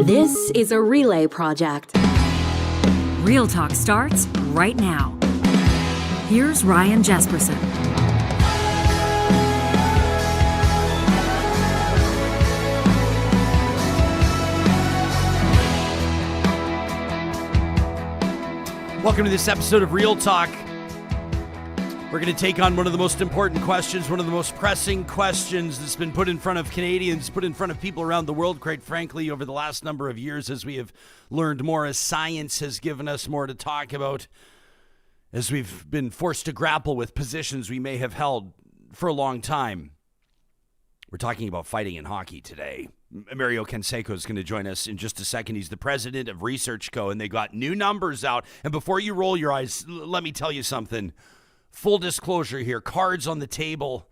This is a relay project. Real Talk starts right now. Here's Ryan Jesperson. Welcome to this episode of Real Talk. We're going to take on one of the most important questions, one of the most pressing questions that's been put in front of Canadians, put in front of people around the world, quite frankly, over the last number of years as we have learned more, as science has given us more to talk about, as we've been forced to grapple with positions we may have held for a long time. We're talking about fighting in hockey today. Mario Canseco is going to join us in just a second. He's the president of Research Co., and they got new numbers out. And before you roll your eyes, let me tell you something. Full disclosure here, cards on the table.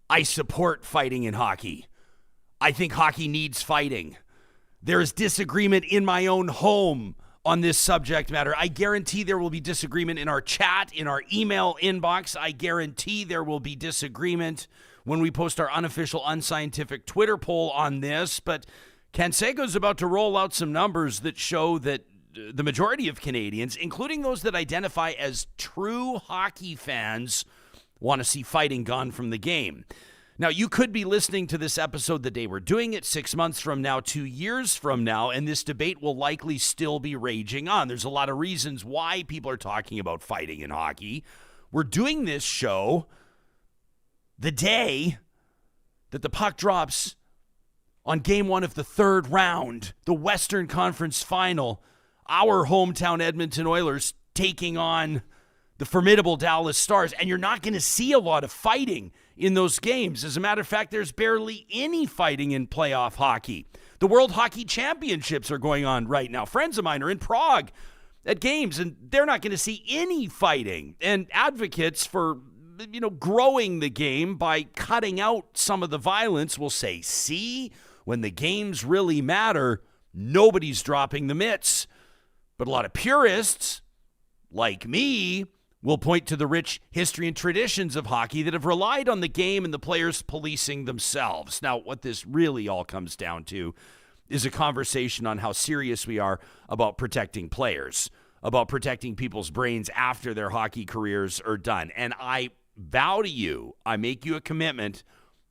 I support fighting in hockey. I think hockey needs fighting. There is disagreement in my own home on this subject matter. I guarantee there will be disagreement in our chat, in our email inbox. I guarantee there will be disagreement when we post our unofficial, unscientific Twitter poll on this. But Canseco's about to roll out some numbers that show that the majority of Canadians, including those that identify as true hockey fans, want to see fighting gone from the game. Now, you could be listening to this episode the day we're doing it, 6 months from now, 2 years from now, and this debate will likely still be raging on. There's a lot of reasons why people are talking about fighting in hockey. We're doing this show the day that the puck drops on game one of the third round, the Western Conference Final. Our hometown Edmonton Oilers taking on the formidable Dallas Stars, and you're not going to see a lot of fighting in those games. As a matter of fact, there's barely any fighting in playoff hockey. The World Hockey Championships are going on right now. Friends of mine are in Prague at games, and they're not going to see any fighting. And advocates for, growing the game by cutting out some of the violence will say, see, when the games really matter, nobody's dropping the mitts. But a lot of purists, like me, will point to the rich history and traditions of hockey that have relied on the game and the players policing themselves. Now, what this really all comes down to is a conversation on how serious we are about protecting players, about protecting people's brains after their hockey careers are done. And I vow to you, I make you a commitment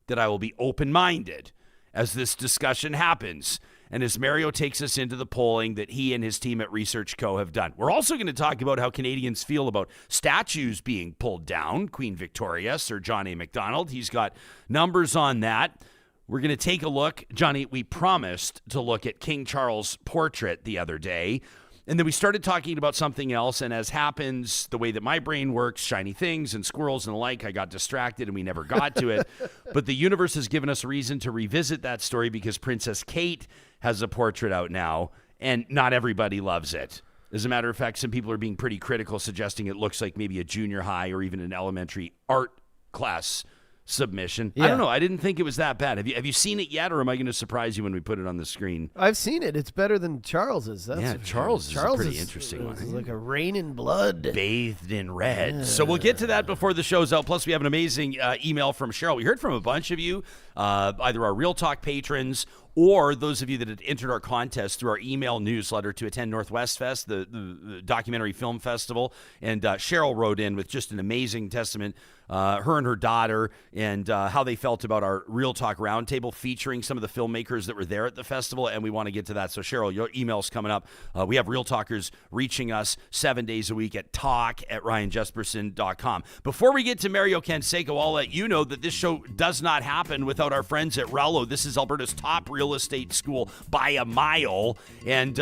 that I will be open-minded as this discussion happens. And as Mario takes us into the polling that he and his team at Research Co. have done. We're also going to talk about how Canadians feel about statues being pulled down. Queen Victoria, Sir John A. Macdonald, he's got numbers on that. We're going to take a look. Johnny, we promised to look at King Charles' portrait the other day. And then we started talking about something else, and as happens, the way that my brain works, shiny things and squirrels and the like, I got distracted and we never got to it. But the universe has given us a reason to revisit that story because Princess Kate has a portrait out now, and not everybody loves it. As a matter of fact, some people are being pretty critical, suggesting it looks like maybe a junior high or even an elementary art class submission. Yeah. I don't know. I didn't think it was that bad. Have you seen it yet, or am I going to surprise you when we put it on the screen? I've seen it. It's better than Charles's. Charles is a pretty interesting one. It's like a rain in blood. Bathed in red. Yeah. So we'll get to that before the show's out. Plus, we have an amazing email from Sheryl. We heard from a bunch of you, either our Real Talk patrons or those of you that had entered our contest through our email newsletter to attend NorthwestFest, the documentary film festival. And Sheryl wrote in with just an amazing testament, her and her daughter, and how they felt about our Real Talk Round Table featuring some of the filmmakers that were there at the festival, and we want to get to that. So, Sheryl, your email's coming up. We have Real Talkers reaching us 7 days a week at talk@ryanjesperson.com. Before we get to Mario Canseco, I'll let you know that this show does not happen without our friends at Rello. This is Alberta's top real estate school by a mile. And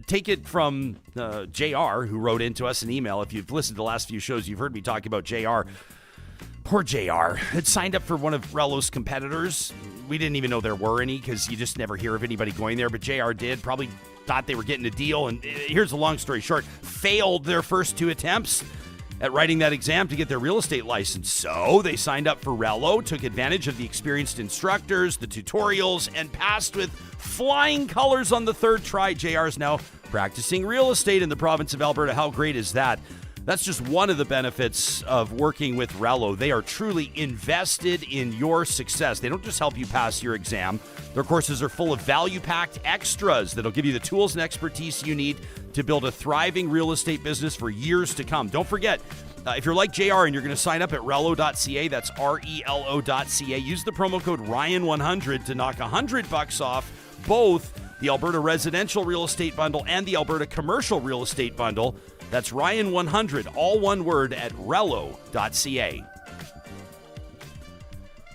take it from JR, who wrote into us an email. If you've listened to the last few shows, you've heard me talk about JR. Poor JR had signed up for one of Rello's competitors. We didn't even know there were any because you just never hear of anybody going there, but JR did. Probably thought they were getting a deal. And here's the long story short. Failed their first 2 attempts at writing that exam to get their real estate license. So they signed up for Rello, took advantage of the experienced instructors, the tutorials, and passed with flying colors on the third try. JR is now practicing real estate in the province of Alberta. How great is that? That's just one of the benefits of working with Relo. They are truly invested in your success. They don't just help you pass your exam. Their courses are full of value-packed extras that'll give you the tools and expertise you need to build a thriving real estate business for years to come. Don't forget, if you're like JR and you're going to sign up at relo.ca, that's RELO.ca, use the promo code Ryan100 to knock $100 off both the Alberta Residential Real Estate Bundle and the Alberta Commercial Real Estate Bundle. That's Ryan100, all one word, at relo.ca.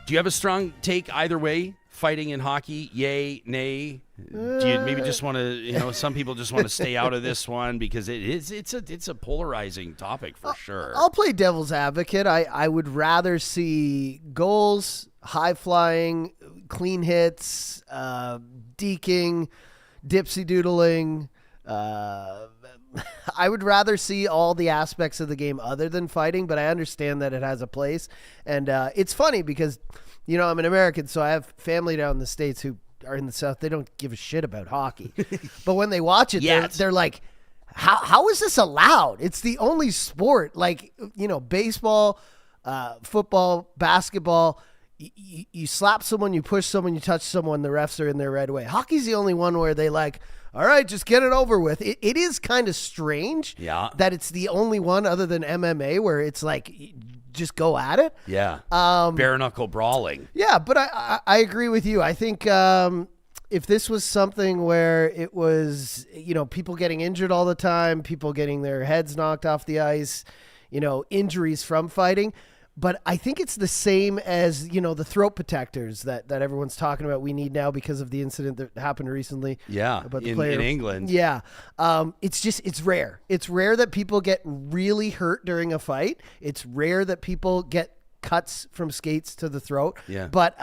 Do you have a strong take either way? Fighting in hockey, yay, nay? Do you maybe just want to, some people just want to stay out of this one because it's a polarizing topic for sure. I'll play devil's advocate. I would rather see goals, high flying, clean hits, deking, dipsy doodling. I would rather see all the aspects of the game other than fighting, but I understand that it has a place. And it's funny because, I'm an American, so I have family down in the States who are in the South. They don't give a shit about hockey. But when they watch it, they're like, how is this allowed? It's the only sport. Like, baseball, football, basketball, you slap someone, you push someone, you touch someone, the refs are in there right away. Hockey's the only one where they like, all right, just get it over with. It is kind of strange that it's the only one other than MMA where it's like, just go at it. Yeah. Bare knuckle brawling. Yeah, but I agree with you. I think if this was something where it was, people getting injured all the time, people getting their heads knocked off the ice, injuries from fighting. But I think it's the same as, the throat protectors that everyone's talking about we need now because of the incident that happened recently. Yeah, about the in player. England. Yeah. It's rare. It's rare that people get really hurt during a fight. It's rare that people get cuts from skates to the throat. Yeah. But,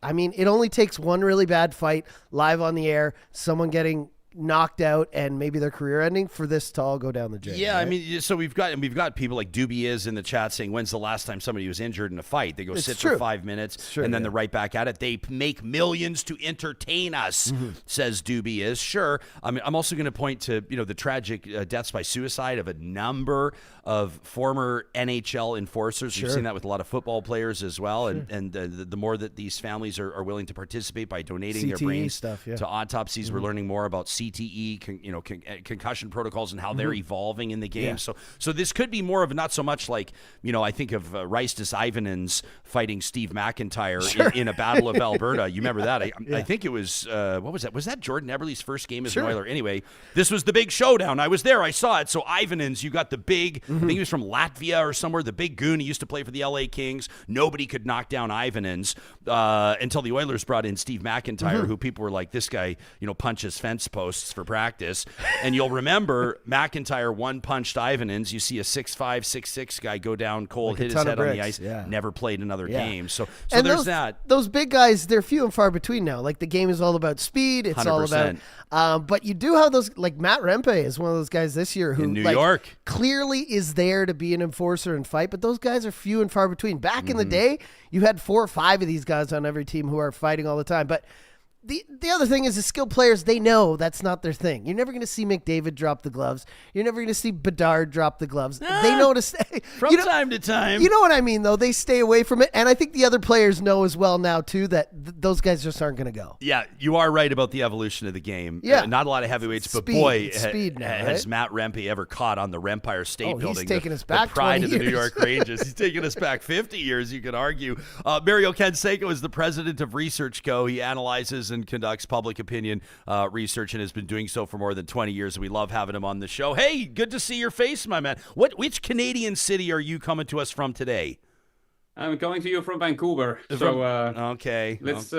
it only takes one really bad fight live on the air, someone getting knocked out and maybe their career ending for this to all go down the drain. Yeah, right? so we've got people like Doobie is in the chat saying, when's the last time somebody was injured in a fight? They go sit for 5 minutes and then they're right back at it. They make millions to entertain us, says Doobie is. Sure. I'm also going to point to, the tragic deaths by suicide of a number of former NHL enforcers. We've seen that with a lot of football players as well. And the more that these families are willing to participate by donating their brains to autopsies, we're learning more about CTE, concussion protocols and how they're evolving in the game. Yeah. So this could be more of not so much like, I think of Ristus Ivanins fighting Steve McIntyre in a Battle of Alberta. You remember that? I think it was, what was that? Was that Jordan Eberle's first game as an Oiler? Anyway, this was the big showdown. I was there. I saw it. So Ivanins, you got the big, I think he was from Latvia or somewhere, the big goon. He used to play for the LA Kings. Nobody could knock down Ivanins until the Oilers brought in Steve McIntyre, who people were like, this guy, punches fence posts for practice. And you'll remember McIntyre one-punched Ivanins. You see a 6'5", 6'6" guy go down cold, hit his head on the ice, never played another game. So there's that. Those big guys, they're few and far between now. Like the game is all about speed. It's 100%. All about, but you do have those, like Matt Rempe is one of those guys this year who in New York clearly is there to be an enforcer and fight, but those guys are few and far between. Back in the day, you had 4 or 5 of these guys on every team who are fighting all the time. But the other thing is the skilled players, they know that's not their thing. You're never going to see McDavid drop the gloves. You're never going to see Bedard drop the gloves. They know to stay. From time to time. You know what I mean, though? They stay away from it. And I think the other players know as well now, too, that those guys just aren't going to go. Yeah, you are right about the evolution of the game. Yeah. Not a lot of heavyweights, but boy, has Matt Rempe ever caught on the Rempire State Building. He's taken us back the pride 20 of the years. New York Rangers. He's taken us back 50 years, you could argue. Mario Canseco is the president of Research Co. He analyzes and conducts public opinion research and has been doing so for more than 20 years. We love having him on the show. Hey, good to see your face, my man. Which Canadian city are you coming to us from today? I'm coming to you from Vancouver. So okay. Let's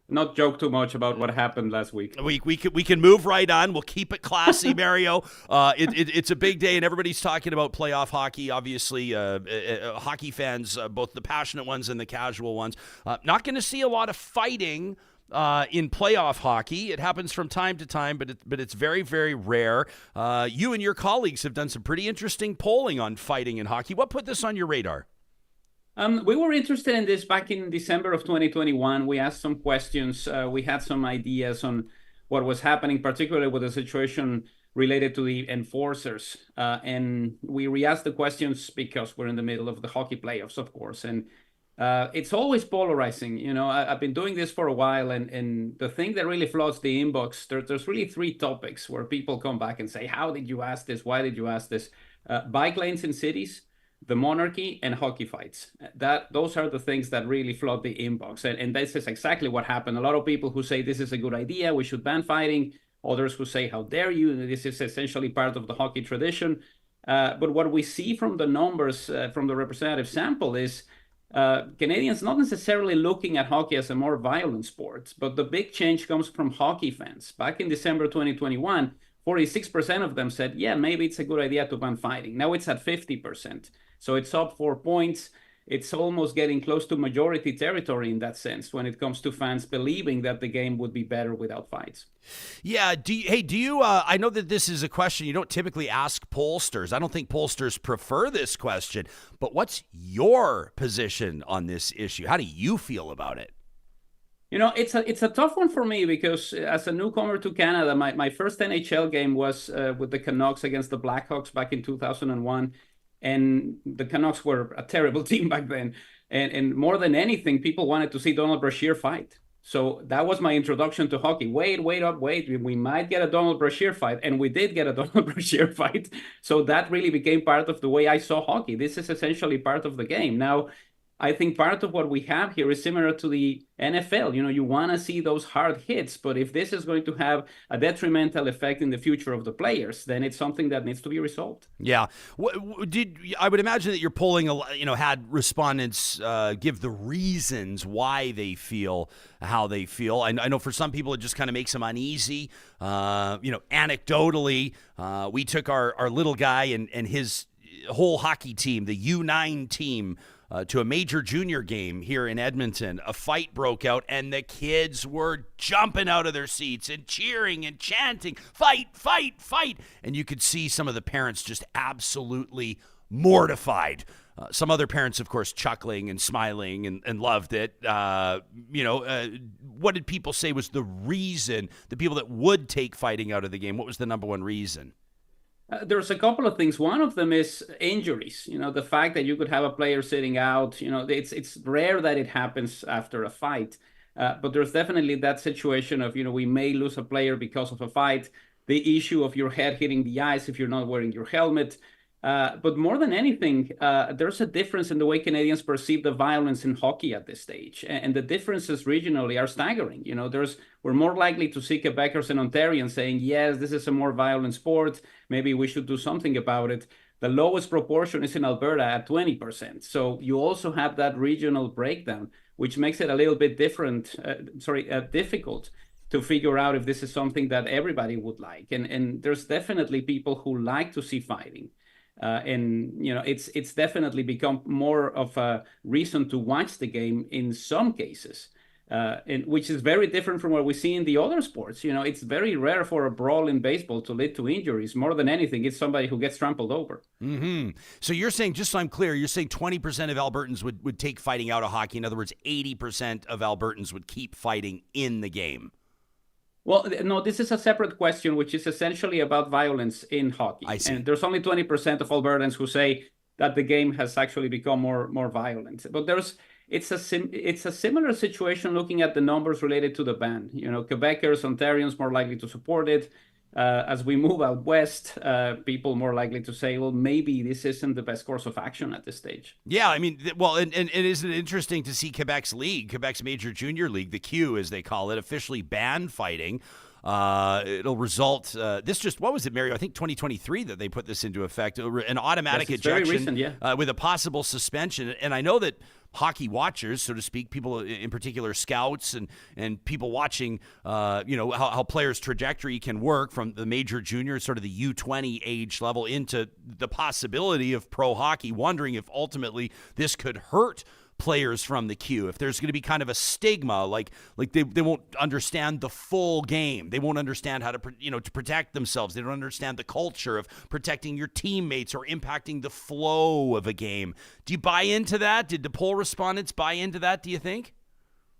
not joke too much about what happened last week. We can move right on. We'll keep it classy, Mario. It's a big day, and everybody's talking about playoff hockey. Obviously, hockey fans, both the passionate ones and the casual ones, not going to see a lot of fighting in playoff hockey. It happens from time to time, but it's very, very rare. You and your colleagues have done some pretty interesting polling on fighting in hockey. What put this on your radar? We were interested in this back in December of 2021. We asked some questions. We had some ideas on what was happening, particularly with the situation related to the enforcers. And we re-asked the questions because we're in the middle of the hockey playoffs, of course. And it's always polarizing. I've been doing this for a while, and the thing that really floods the inbox, there's really three topics where people come back and say, how did you ask this? Why did you ask this? Bike lanes in cities, the monarchy, and hockey fights. Those are the things that really flood the inbox. And this is exactly what happened. A lot of people who say this is a good idea, we should ban fighting. Others who say, how dare you? This is essentially part of the hockey tradition. But what we see from the numbers from the representative sample is Canadians not necessarily looking at hockey as a more violent sport, but the big change comes from hockey fans. Back in December 2021, 46% of them said, yeah, maybe it's a good idea to ban fighting. Now it's at 50%. So it's up 4 points. It's almost getting close to majority territory in that sense when it comes to fans believing that the game would be better without fights. Yeah. Do you, I know that this is a question you don't typically ask pollsters. I don't think pollsters prefer this question, but what's your position on this issue? How do you feel about it? It's a tough one for me because as a newcomer to Canada, my first NHL game was with the Canucks against the Blackhawks back in 2001. And the Canucks were a terrible team back then. And more than anything, people wanted to see Donald Brashear fight. So that was my introduction to hockey. Wait, we might get a Donald Brashear fight. And we did get a Donald Brashear fight. So that really became part of the way I saw hockey. This is essentially part of the game. Now, I think part of what we have here is similar to the NFL. You want to see those hard hits, but if this is going to have a detrimental effect in the future of the players, then it's something that needs to be resolved. Yeah. I would imagine that your polling, had respondents give the reasons why they feel how they feel. I know for some people it just kind of makes them uneasy. Anecdotally, we took our little guy and his whole hockey team, the U9 team, to a major junior game here in Edmonton. A fight broke out, and the kids were jumping out of their seats and cheering and chanting, fight, fight, fight. And you could see some of the parents just absolutely mortified. Some other parents, of course, chuckling and smiling and loved it. What did people say was the reason, the people that would take fighting out of the game? What was the number one reason? There's a couple of things. One of them is injuries. The fact that you could have a player sitting out. It's rare that it happens after a fight, but there's definitely that situation of we may lose a player because of a fight. The issue of your head hitting the ice if you're not wearing your helmet. But more than anything, there's a difference in the way Canadians perceive the violence in hockey at this stage. And the differences regionally are staggering. We're more likely to see Quebecers and Ontarians saying, yes, this is a more violent sport. Maybe we should do something about it. The lowest proportion is in Alberta at 20%. So you also have that regional breakdown, which makes it a little bit difficult to figure out if this is something that everybody would like. And there's definitely people who like to see fighting. It's definitely become more of a reason to watch the game in some cases, which is very different from what we see in the other sports. It's very rare for a brawl in baseball to lead to injuries. More than anything, it's somebody who gets trampled over. Mm-hmm. So you're saying, just so I'm clear, you're saying 20% of Albertans would take fighting out of hockey. In other words, 80% of Albertans would keep fighting in the game. Well, no, this is a separate question, which is essentially about violence in hockey. I see. And there's only 20% of Albertans who say that the game has actually become more violent. But it's a similar situation looking at the numbers related to the ban. Quebecers, Ontarians more likely to support it. As we move out west, people more likely to say, well, maybe this isn't the best course of action at this stage. Yeah, I mean, well, and it is interesting to see Quebec's major junior league, the Q as they call it, officially ban fighting. It'll result, what was it, Mario? I think 2023 that they put this into effect, an automatic ejection very recent, yeah. With a possible suspension. And I know that hockey watchers, so to speak, people in particular, scouts and people watching, how players' trajectory can work from the major junior, sort of the U20 age level into the possibility of pro hockey, wondering if ultimately this could hurt players from the Q, if there's going to be kind of a stigma, like they won't understand the full game. They won't understand how to protect themselves. They don't understand the culture of protecting your teammates or impacting the flow of a game. Do you buy into that? Did the poll respondents buy into that, do you think?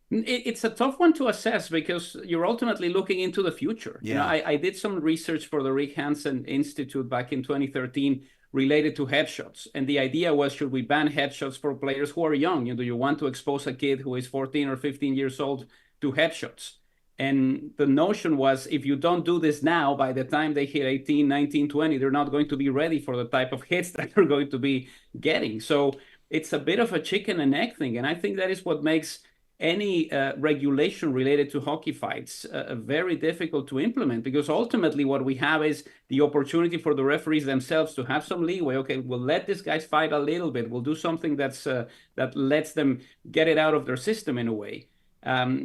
It's a tough one to assess because you're ultimately looking into the future. Yeah. I did some research for the Rick Hansen Institute back in 2013 related to headshots. And the idea was, should we ban headshots for players who are young? Do you want to expose a kid who is 14 or 15 years old to headshots? And the notion was, if you don't do this now, by the time they hit 18, 19, 20, they're not going to be ready for the type of hits that they're going to be getting. So it's a bit of a chicken and egg thing. And I think that is what makes any regulation related to hockey fights very difficult to implement, because ultimately what we have is the opportunity for the referees themselves to have some leeway. Okay, we'll let these guys fight a little bit. We'll do something that lets them get it out of their system in a way,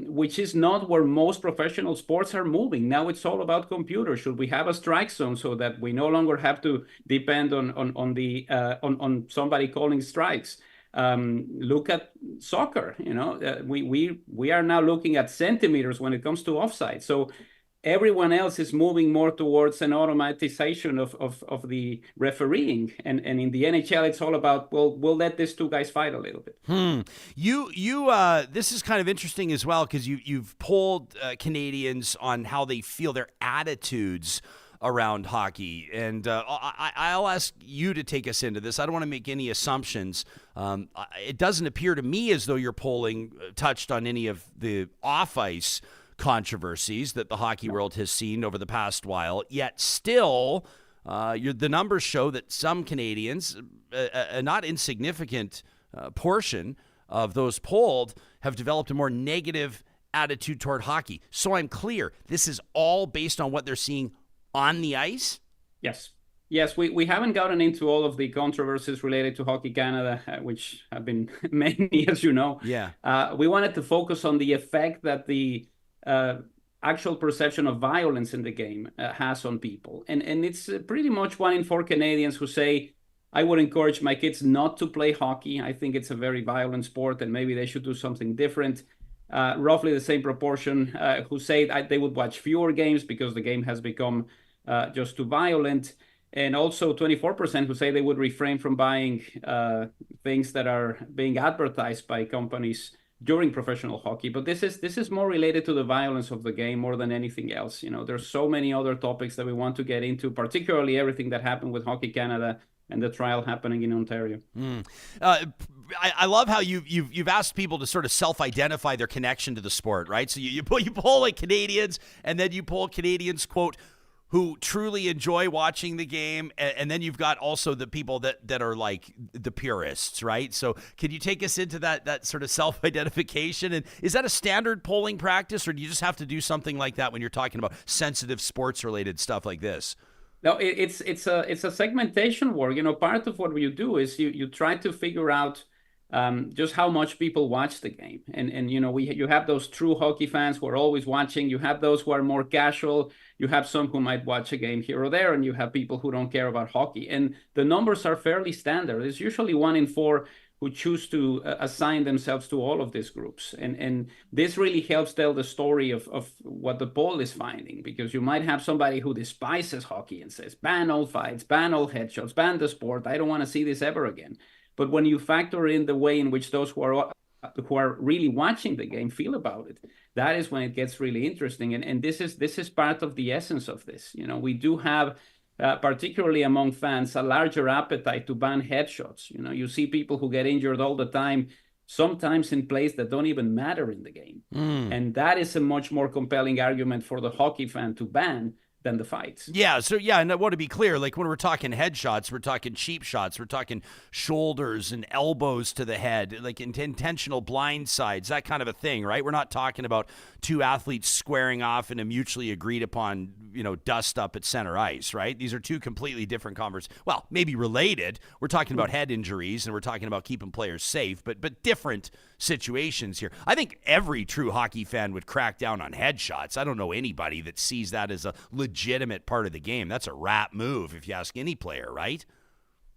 which is not where most professional sports are moving. Now it's all about computers. Should we have a strike zone so that we no longer have to depend on somebody calling strikes? Look at soccer. We are now looking at centimeters when it comes to offside. So everyone else is moving more towards an automatization of the refereeing, and in the NHL it's all about, well, we'll let these two guys fight a little bit. This is kind of interesting as well, because you've polled Canadians on how they feel, their attitudes around hockey. And I'll ask you to take us into this. I don't want to make any assumptions. It doesn't appear to me as though your polling touched on any of the off-ice controversies that the hockey world has seen over the past while, yet still the numbers show that some Canadians, a not insignificant portion of those polled, have developed a more negative attitude toward hockey. So I'm clear, this is all based on what they're seeing on the ice? Yes, we haven't gotten into all of the controversies related to Hockey Canada, which have been many, as you know. Yeah. We wanted to focus on the effect that the actual perception of violence in the game has on people. And it's pretty much 1 in 4 Canadians who say, I would encourage my kids not to play hockey. I think it's a very violent sport and maybe they should do something different. Roughly the same proportion who say they would watch fewer games because the game has become just too violent. And also 24% who say they would refrain from buying things that are being advertised by companies during professional hockey. But this is more related to the violence of the game more than anything else. There's so many other topics that we want to get into, particularly everything that happened with Hockey Canada and the trial happening in Ontario. I love how you've asked people to sort of self-identify their connection to the sport, right? So you poll like Canadians, and then you poll Canadians, quote, who truly enjoy watching the game, and then you've got also the people that are like the purists, right? So can you take us into that sort of self-identification? And is that a standard polling practice, or do you just have to do something like that when you're talking about sensitive sports-related stuff like this? No, it's a segmentation work. Part of what you do is you try to figure out just how much people watch the game, and you have those true hockey fans who are always watching. You have those who are more casual. You have some who might watch a game here or there, and you have people who don't care about hockey. And the numbers are fairly standard. It's usually 1 in 4 who choose to assign themselves to all of these groups. And this really helps tell the story of what the poll is finding, because you might have somebody who despises hockey and says, ban all fights, ban all headshots, ban the sport. I don't want to see this ever again. But when you factor in the way in which those who are really watching the game feel about it, that is when it gets really interesting. And this is part of the essence of this. We do have, particularly among fans, a larger appetite to ban headshots. You see people who get injured all the time, sometimes in plays that don't even matter in the game. And that is a much more compelling argument for the hockey fan to ban than the fights. Yeah, and I want to be clear, like when we're talking headshots, we're talking cheap shots, we're talking shoulders and elbows to the head, like intentional blind sides, that kind of a thing, right? We're not talking about two athletes squaring off in a mutually agreed upon, dust up at center ice, right? These are two completely different conversations. Well, maybe related. We're talking about head injuries and we're talking about keeping players safe, but different situations here. I think every true hockey fan would crack down on headshots. I don't know anybody that sees that as a legitimate part of the game. That's a rap move if you ask any player, right?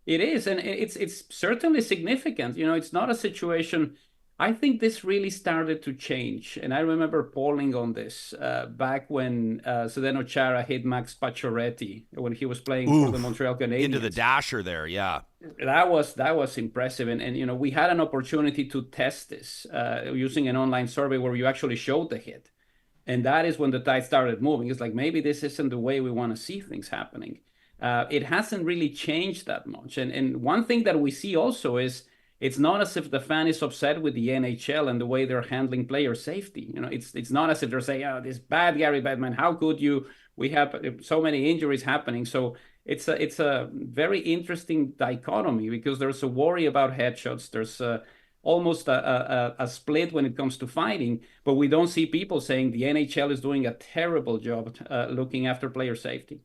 It is, and it's certainly significant. It's not a situation I think this really started to change. And I remember polling on this back when Zdeno Chara hit Max Pacioretty when he was playing for the Montreal Canadiens. Into the dasher there, yeah. That was impressive. And you know, we had an opportunity to test this using an online survey where you actually showed the hit. And that is when the tide started moving. It's like, maybe this isn't the way we want to see things happening. It hasn't really changed that much. And one thing that we see also is, it's not as if the fan is upset with the NHL and the way they're handling player safety. You know, it's not as if they're saying, "Oh, this bad Gary Bettman, how could you? We have so many injuries happening." So it's a very interesting dichotomy, because there's a worry about headshots. There's almost a split when it comes to fighting, but we don't see people saying the NHL is doing a terrible job looking after player safety.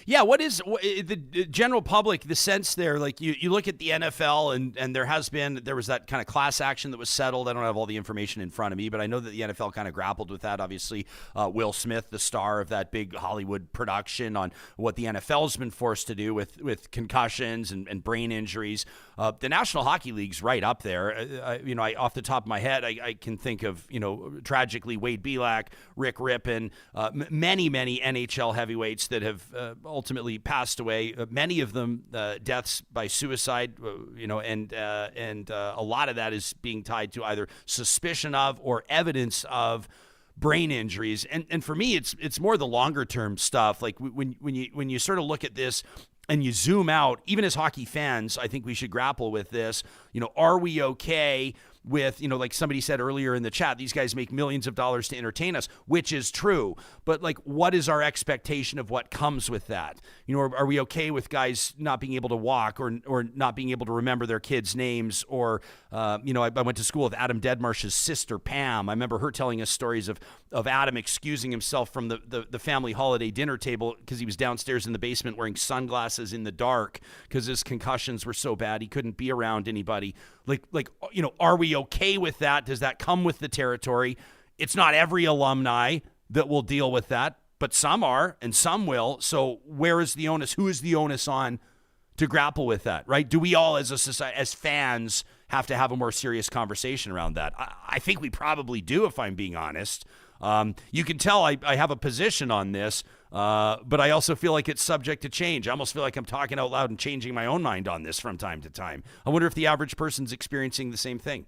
Yeah, what is the general public, the sense there, like you look at the NFL and there was that kind of class action that was settled. I don't have all the information in front of me, but I know that the NFL kind of grappled with that. Obviously, Will Smith, the star of that big Hollywood production, on what the NFL's been forced to do with concussions and brain injuries. The National Hockey League's right up there. I off the top of my head, I can think of, tragically, Wade Belak, Rick Rippon, many NHL heavyweights that have ultimately passed away. Many of them deaths by suicide, and a lot of that is being tied to either suspicion of or evidence of brain injuries. And for me, it's more the longer term stuff. Like when you sort of look at this and you zoom out, even as hockey fans, I think we should grapple with this. Are we okay with, like somebody said earlier in the chat, these guys make millions of dollars to entertain us, which is true. But like, what is our expectation of what comes with that? Are we okay with guys not being able to walk or not being able to remember their kids' names? Or, I went to school with Adam Deadmarsh's sister, Pam. I remember her telling us stories of Adam excusing himself from the family holiday dinner table because he was downstairs in the basement wearing sunglasses in the dark because his concussions were so bad he couldn't be around anybody. Are we okay with that? Does that come with the territory? It's not every alumni that will deal with that, but some are and some will. So where is the onus? Who is the onus on to grapple with that, right? Do we all as a society, as fans, have to have a more serious conversation around that? I think we probably do, if I'm being honest. You can tell I have a position on this, but I also feel like it's subject to change. I almost feel like I'm talking out loud and changing my own mind on this from time to time. I wonder if the average person's experiencing the same thing.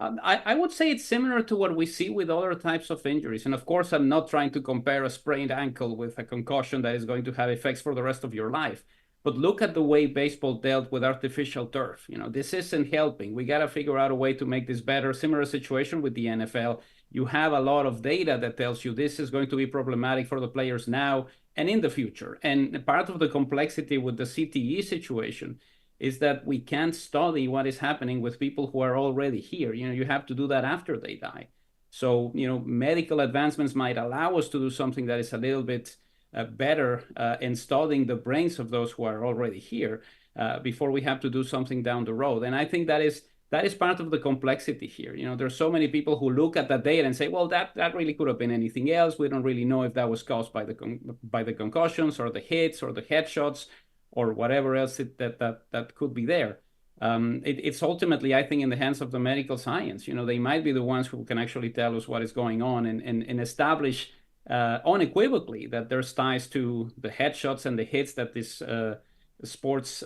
I would say it's similar to what we see with other types of injuries. And of course, I'm not trying to compare a sprained ankle with a concussion that is going to have effects for the rest of your life. But look at the way baseball dealt with artificial turf. This isn't helping. We got to figure out a way to make this better. Similar situation with the NFL. You have a lot of data that tells you this is going to be problematic for the players now and in the future. And part of the complexity with the CTE situation is that we can't study what is happening with people who are already here. You have to do that after they die. So, medical advancements might allow us to do something that is a little bit better in studying the brains of those who are already here before we have to do something down the road. And I think that is part of the complexity here. There's so many people who look at that data and say, well, that really could have been anything else. We don't really know if that was caused by the concussions or the hits or the headshots or whatever else that could be there. It's ultimately, I think, in the hands of the medical science. They might be the ones who can actually tell us what is going on and establish unequivocally that there's ties to the headshots and the hits that this sports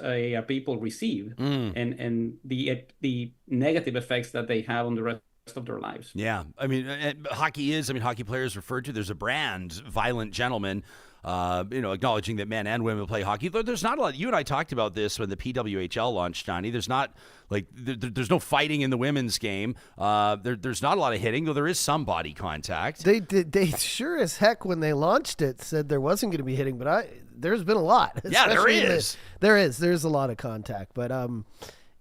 people receive and the negative effects that they have on the rest of their lives. Yeah. Hockey players referred to, there's a brand, Violent Gentlemen, acknowledging that men and women play hockey. There's not a lot. You and I talked about this when the PWHL launched, Johnny. There's not there's no fighting in the women's game. There's not a lot of hitting, though there is some body contact. They sure as heck when they launched it said there wasn't going to be hitting, but there's been a lot. Yeah, there is. There's a lot of contact, but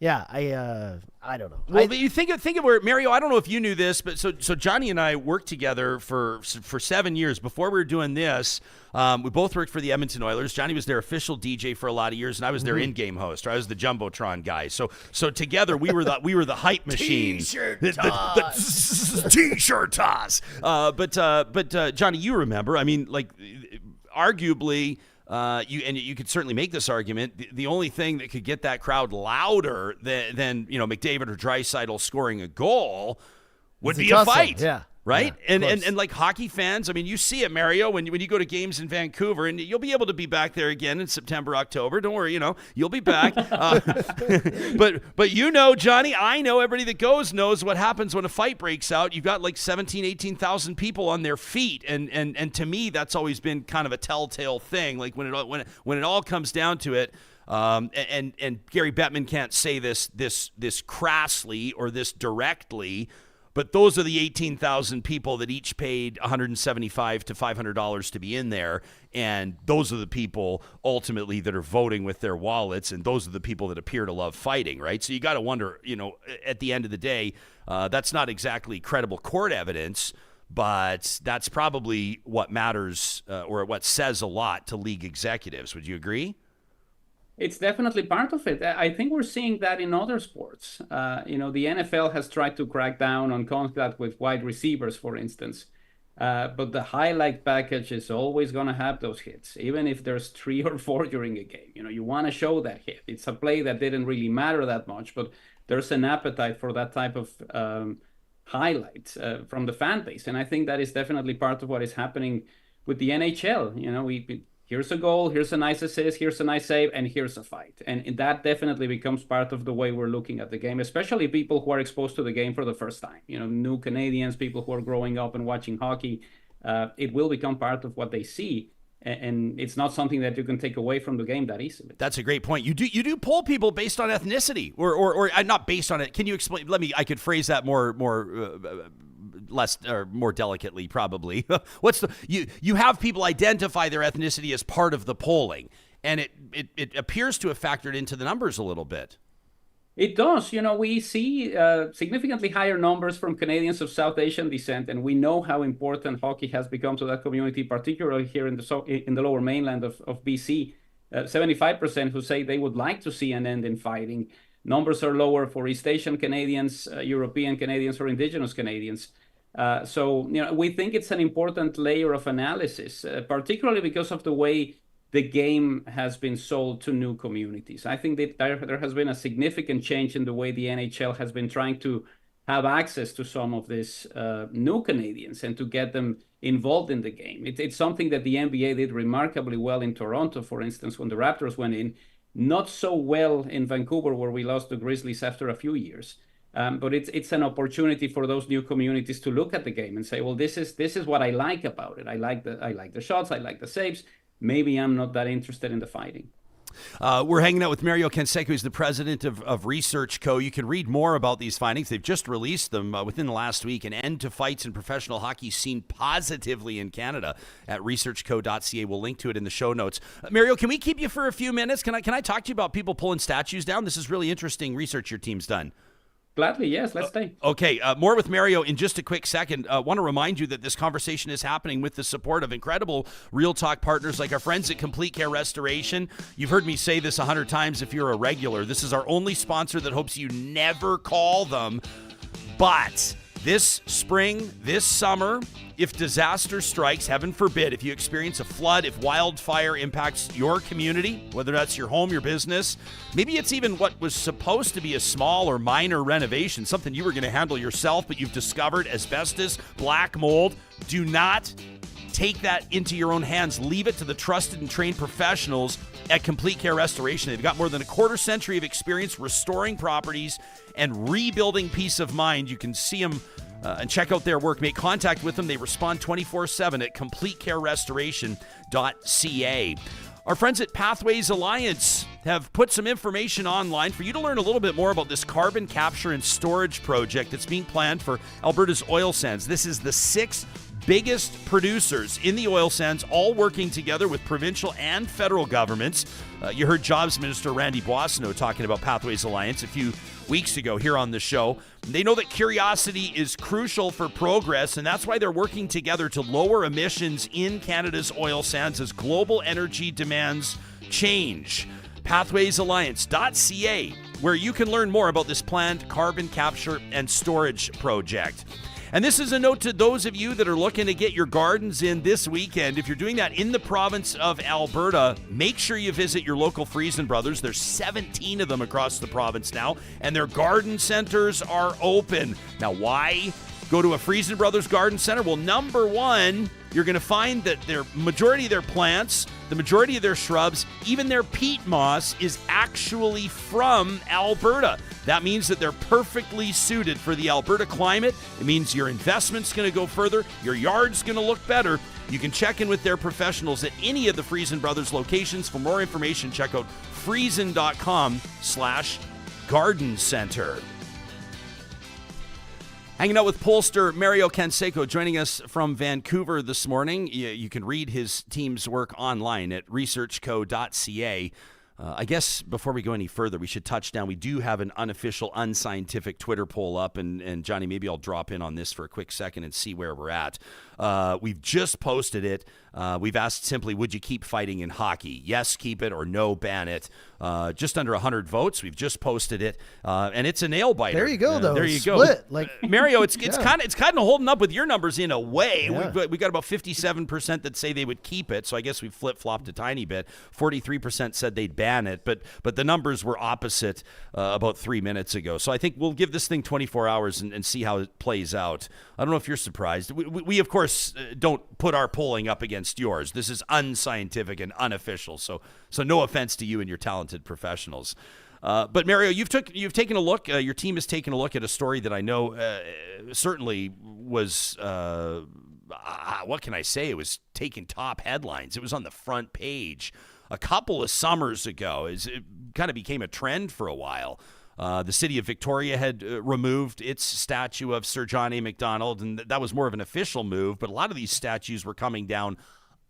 yeah, I don't know. Well, but you think of where, Mario, I don't know if you knew this, but so Johnny and I worked together for 7 years. Before we were doing this, we both worked for the Edmonton Oilers. Johnny was their official DJ for a lot of years, and I was their in-game host. I was the Jumbotron guy. So together we were the hype machine. T-shirt toss. T-shirt toss. But Johnny, you remember? Arguably, you could certainly make this argument. The only thing that could get that crowd louder than McDavid or Draisaitl scoring a goal would be a fight. Yeah. Right? Yeah, and like hockey fans, I mean, you see it, Mario, when you go to games in Vancouver, and you'll be able to be back there again in September, October. Don't worry, you'll be back. But Johnny, I know everybody that goes knows what happens when a fight breaks out. You've got like 17, 18,000 people on their feet. And to me, that's always been kind of a telltale thing. Like when it all comes down to it, and Gary Bettman can't say this crassly or this directly, but those are the 18,000 people that each paid $175 to $500 to be in there, and those are the people ultimately that are voting with their wallets, and those are the people that appear to love fighting, right? So you got to wonder, at the end of the day, that's not exactly credible court evidence, but that's probably what matters or what says a lot to league executives. Would you agree? It's definitely part of it. I think we're seeing that in other sports. The NFL has tried to crack down on contact with wide receivers, for instance. But the highlight package is always going to have those hits, even if there's 3 or 4 during a game. You want to show that hit. It's a play that didn't really matter that much, but there's an appetite for that type of highlight from the fan base. And I think that is definitely part of what is happening with the NHL. Here's a goal, here's a nice assist, here's a nice save, and here's a fight. And that definitely becomes part of the way we're looking at the game, especially people who are exposed to the game for the first time. New Canadians, people who are growing up and watching hockey. It will become part of what they see. And it's not something that you can take away from the game that easily. That's a great point. You do poll people based on ethnicity, or not based on it. Can you explain? I could phrase that more less or more delicately, probably. You have people identify their ethnicity as part of the polling, and it appears to have factored into the numbers a little bit. It does. We see significantly higher numbers from Canadians of South Asian descent, and we know how important hockey has become to that community, particularly here in the lower mainland of BC. 75% who say they would like to see an end in fighting. Numbers are lower for East Asian Canadians, European Canadians, or Indigenous Canadians. So we think it's an important layer of analysis, particularly because of the way the game has been sold to new communities. I think that there has been a significant change in the way the NHL has been trying to have access to some of these new Canadians and to get them involved in the game. It's something that the NBA did remarkably well in Toronto, for instance, when the Raptors went in. Not so well in Vancouver, where we lost the Grizzlies after a few years. But it's an opportunity for those new communities to look at the game and say, well, this is what I like about it. I like the shots, I like the saves. Maybe I'm not that interested in the fighting. We're hanging out with Mario Canseco, who's the president of Research Co. You can read more about these findings. They've just released them within the last week. An end to fights in professional hockey seen positively in Canada at researchco.ca. We'll link to it in the show notes. Mario, can we keep you for a few minutes? Can I talk to you about people pulling statues down? This is really interesting research your team's done. Gladly, yes. Let's stay. Okay, more with Mario in just a quick second. I want to remind you that this conversation is happening with the support of incredible Real Talk partners like our friends at Complete Care Restoration. You've heard me say this 100 times if you're a regular. This is our only sponsor that hopes you never call them. But this spring, this summer, if disaster strikes, heaven forbid, if you experience a flood, if wildfire impacts your community, whether that's your home, your business, maybe it's even what was supposed to be a small or minor renovation, something you were going to handle yourself, but you've discovered asbestos, black mold. Do not take that into your own hands. Leave it to the trusted and trained professionals at Complete Care Restoration. They've got more than a quarter century of experience restoring properties and rebuilding peace of mind. You can see them and check out their work. Make contact with them. They respond 24/7 at CompleteCareRestoration.ca. Our friends at Pathways Alliance have put some information online for you to learn a little bit more about this carbon capture and storage project that's being planned for Alberta's oil sands. This is the 6 biggest producers in the oil sands, all working together with provincial and federal governments. You heard Jobs Minister Randy Boissonnault talking about Pathways Alliance a few weeks ago here on the show. They know that curiosity is crucial for progress, and that's why they're working together to lower emissions in Canada's oil sands as global energy demands change. Pathwaysalliance.ca, where you can learn more about this planned carbon capture and storage project. And this is a note to those of you that are looking to get your gardens in this weekend. If you're doing that in the province of Alberta, make sure you visit your local Friesen Brothers. There's 17 of them across the province now, and their garden centers are open. Now, why go to a Friesen Brothers garden center? Well, number one, you're going to find that their majority of their plants, the majority of their shrubs, even their peat moss is actually from Alberta. That means that they're perfectly suited for the Alberta climate. It means your investment's going to go further. Your yard's going to look better. You can check in with their professionals at any of the Friesen Brothers locations. For more information, check out friesen.com/garden center. Hanging out with pollster Mario Canseco, joining us from Vancouver this morning. You can read his team's work online at researchco.ca. I guess before we go any further, we should touch down. We do have an unofficial, unscientific Twitter poll up, and Johnny, maybe I'll drop in on this for a quick second and see where we're at. We've just posted it. We've asked simply, would you keep fighting in hockey? Yes, keep it, or no, ban it. Just under 100 votes. We've just posted it, and it's a nail biter. There you go, though. There you Split. go, Mario. It's kind of holding up with your numbers in a way. Yeah. We got about 57% that say they would keep it. So I guess we flip flopped a tiny bit. 43% said they'd ban it, but the numbers were opposite about 3 minutes ago. So I think we'll give this thing 24 hours and see how it plays out. I don't know if you're surprised. We of course don't put our polling up against yours. This is unscientific and unofficial. So no offense to you and your talented professionals. But Mario, you've taken a look. Your team has taken a look at a story that I know certainly was. What can I say? It was taking top headlines. It was on the front page a couple of summers ago. It kind of became a trend for a while. The city of Victoria had removed its statue of Sir John A. Macdonald, and that was more of an official move, but a lot of these statues were coming down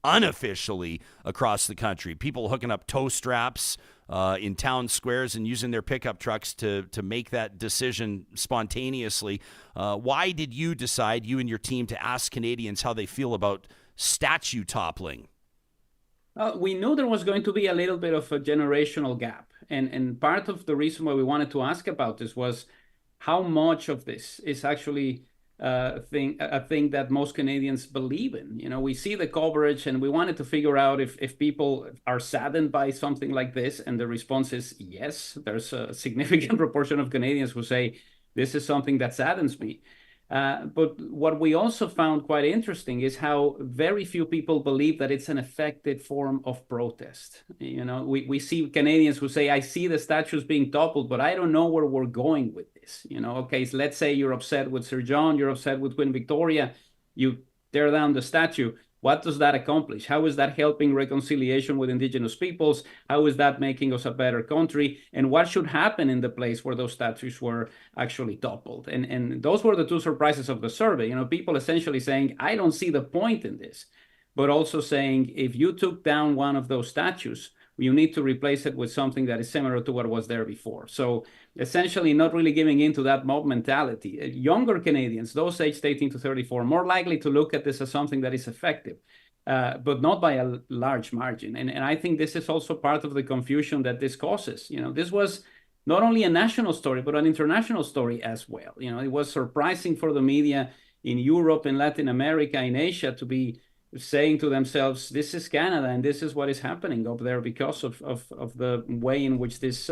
unofficially across the country. People hooking up toe straps in town squares and using their pickup trucks to make that decision spontaneously. Why did you decide, you and your team, to ask Canadians how they feel about statue toppling? We knew there was going to be a little bit of a generational gap. And part of the reason why we wanted to ask about this was how much of this is actually a thing that most Canadians believe in. You know, we see the coverage, and we wanted to figure out if people are saddened by something like this. And the response is yes. There's a significant proportion of Canadians who say, this is something that saddens me. But what we also found quite interesting is how very few people believe that it's an effective form of protest. You know, we see Canadians who say, I see the statues being toppled, but I don't know where we're going with this. You know, okay, so let's say you're upset with Sir John, you're upset with Queen Victoria, you tear down the statue. What does that accomplish? How is that helping reconciliation with Indigenous peoples? How is that making us a better country? And what should happen in the place where those statues were actually toppled? And those were the two surprises of the survey. You know, people essentially saying, I don't see the point in this, but also saying, if you took down one of those statues, you need to replace it with something that is similar to what was there before. So essentially not really giving into that mob mentality. Younger Canadians, those aged 18 to 34, more likely to look at this as something that is effective, but not by a large margin. And I think this is also part of the confusion that this causes. You know, this was not only a national story, but an international story as well. You know, it was surprising for the media in Europe, in Latin America, in Asia to be saying to themselves, this is Canada and this is what is happening up there because of the way in which this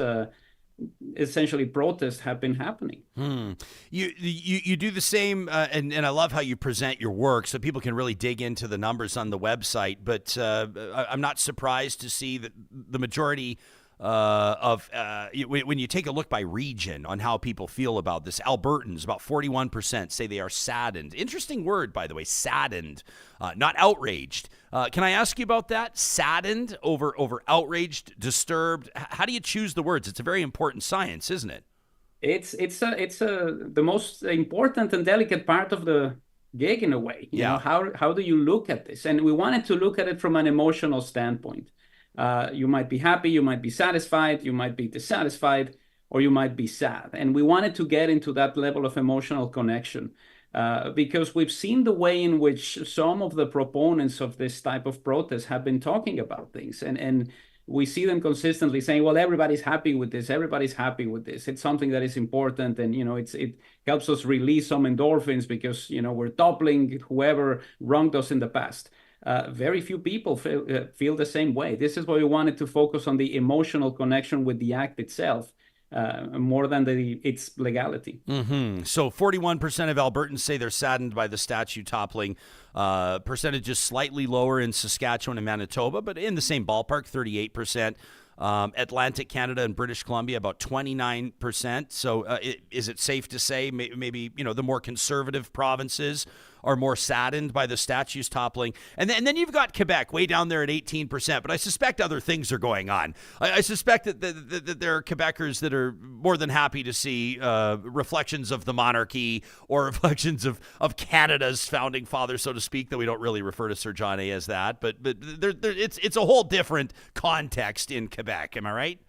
essentially protests have been happening. You do the same, and I love how you present your work so people can really dig into the numbers on the website, but I'm not surprised to see that the majority when you take a look by region on how people feel about this, Albertans, about 41% say they are saddened. Interesting word, by the way, saddened, not outraged. Can I ask you about that? Saddened over outraged, disturbed. How do you choose the words? It's a very important science, isn't it? It's the most important and delicate part of the gig in a way. You know, how do you look at this? And we wanted to look at it from an emotional standpoint. You might be happy, you might be satisfied, you might be dissatisfied, or you might be sad. And we wanted to get into that level of emotional connection because we've seen the way in which some of the proponents of this type of protest have been talking about things. And we see them consistently saying, well, everybody's happy with this. Everybody's happy with this. It's something that is important. And, it helps us release some endorphins because, we're toppling whoever wronged us in the past. Very few people feel the same way. This is why we wanted to focus on the emotional connection with the act itself. More than its legality. Mm-hmm. So 41% of Albertans say they're saddened by the statue toppling. Percentage is slightly lower in Saskatchewan and Manitoba, but in the same ballpark, 38%. Atlantic Canada and British Columbia, about 29%. So is it safe to say maybe the more conservative provinces are more saddened by the statues toppling? And then you've got Quebec way down there at 18%, but I suspect other things are going on. I suspect that there are Quebecers that are more than happy to see reflections of the monarchy or reflections of Canada's founding father, so to speak, though we don't really refer to Sir John A. as that. But it's a whole different context in Quebec. Am I right?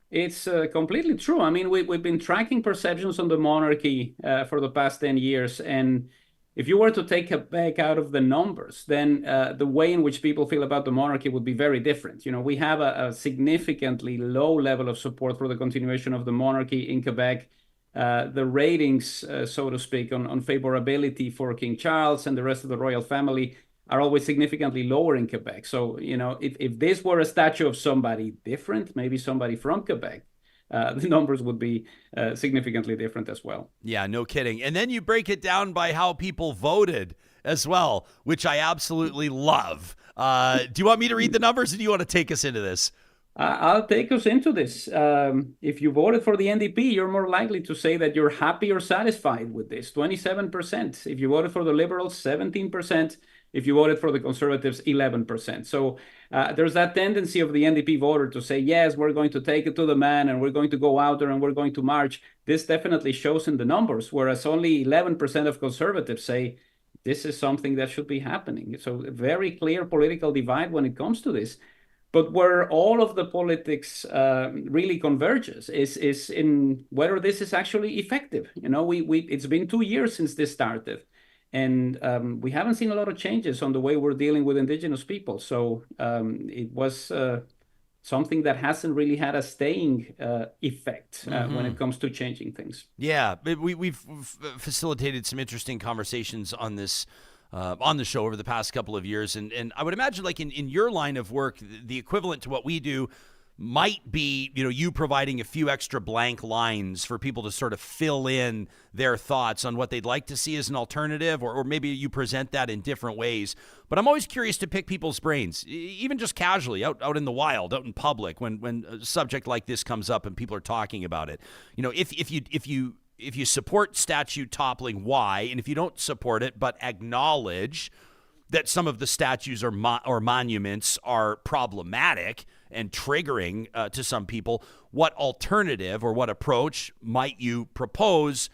It's completely true. I mean, we've been tracking perceptions on the monarchy for the past 10 years, and if you were to take Quebec out of the numbers, then the way in which people feel about the monarchy would be very different. We have a significantly low level of support for the continuation of the monarchy in Quebec. The ratings, so to speak, on favorability for King Charles and the rest of the royal family are always significantly lower in Quebec. So, if this were a statue of somebody different, maybe somebody from Quebec, the numbers would be significantly different as well. Yeah, no kidding. And then you break it down by how people voted as well, which I absolutely love. Do you want me to read the numbers, or do you want to take us into this? I'll take us into this. If you voted for the NDP, you're more likely to say that you're happy or satisfied with this, 27%. If you voted for the Liberals, 17%. If you voted for the Conservatives, 11%. So there's that tendency of the NDP voter to say, yes, we're going to take it to the man and we're going to go out there and we're going to march. This definitely shows in the numbers, whereas only 11% of Conservatives say this is something that should be happening. So a very clear political divide when it comes to this. But where all of the politics really converges is in whether this is actually effective. It's been 2 years since this started. And we haven't seen a lot of changes on the way we're dealing with Indigenous people. So it was something that hasn't really had a staying effect when it comes to changing things. Yeah, we've facilitated some interesting conversations on this on the show over the past couple of years. And I would imagine, like in your line of work, the equivalent to what we do might be, you providing a few extra blank lines for people to sort of fill in their thoughts on what they'd like to see as an alternative, or maybe you present that in different ways. But I'm always curious to pick people's brains, even just casually out in the wild, out in public, when a subject like this comes up and people are talking about it. If you support statue toppling, why? And if you don't support it but acknowledge that some of the statues or monuments are problematic and triggering to some people, what alternative or what approach might you propose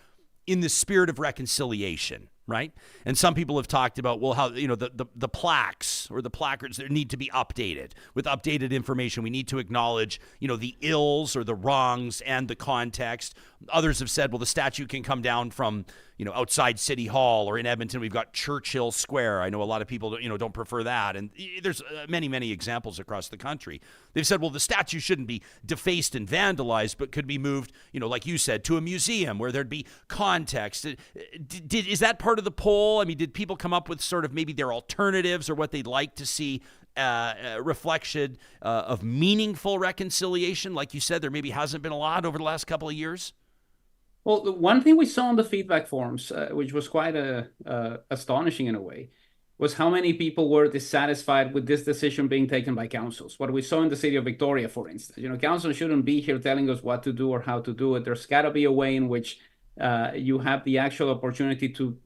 in the spirit of reconciliation, right? And some people have talked about, well, how, the plaques or the placards there need to be updated with updated information. We need to acknowledge, the ills or the wrongs and the context. Others have said, well, the statue can come down from, outside City Hall, or in Edmonton, we've got Churchill Square. I know a lot of people, don't prefer that. And there's many, many examples across the country. They've said, well, the statue shouldn't be defaced and vandalized, but could be moved, like you said, to a museum where there'd be context. Is that part of the poll? I mean, did people come up with sort of maybe their alternatives or what they'd like to see reflection of meaningful reconciliation? Like you said, there maybe hasn't been a lot over the last couple of years. Well, the one thing we saw on the feedback forms, which was quite astonishing in a way, was how many people were dissatisfied with this decision being taken by councils. What we saw in the city of Victoria, for instance, council shouldn't be here telling us what to do or how to do it. There's got to be a way in which you have the actual opportunity to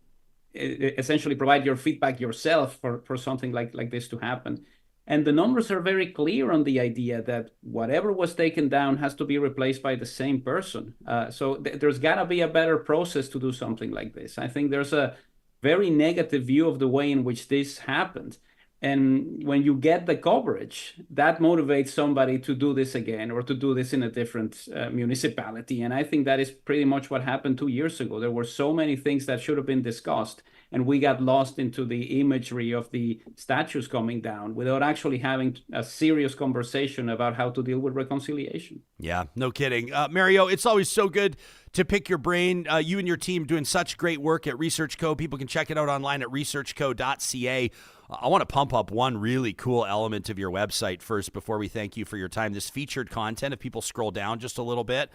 essentially provide your feedback yourself for something like this to happen. And the numbers are very clear on the idea that whatever was taken down has to be replaced by the same person. So there's got to be a better process to do something like this. I think there's a very negative view of the way in which this happened. And when you get the coverage, that motivates somebody to do this again or to do this in a different municipality. And I think that is pretty much what happened 2 years ago. There were so many things that should have been discussed, and we got lost into the imagery of the statues coming down without actually having a serious conversation about how to deal with reconciliation. Yeah, no kidding. Mario, it's always so good to pick your brain. You and your team doing such great work at ResearchCo. People can check it out online at researchco.ca. I want to pump up one really cool element of your website first before we thank you for your time. This featured content, if people scroll down just a little bit,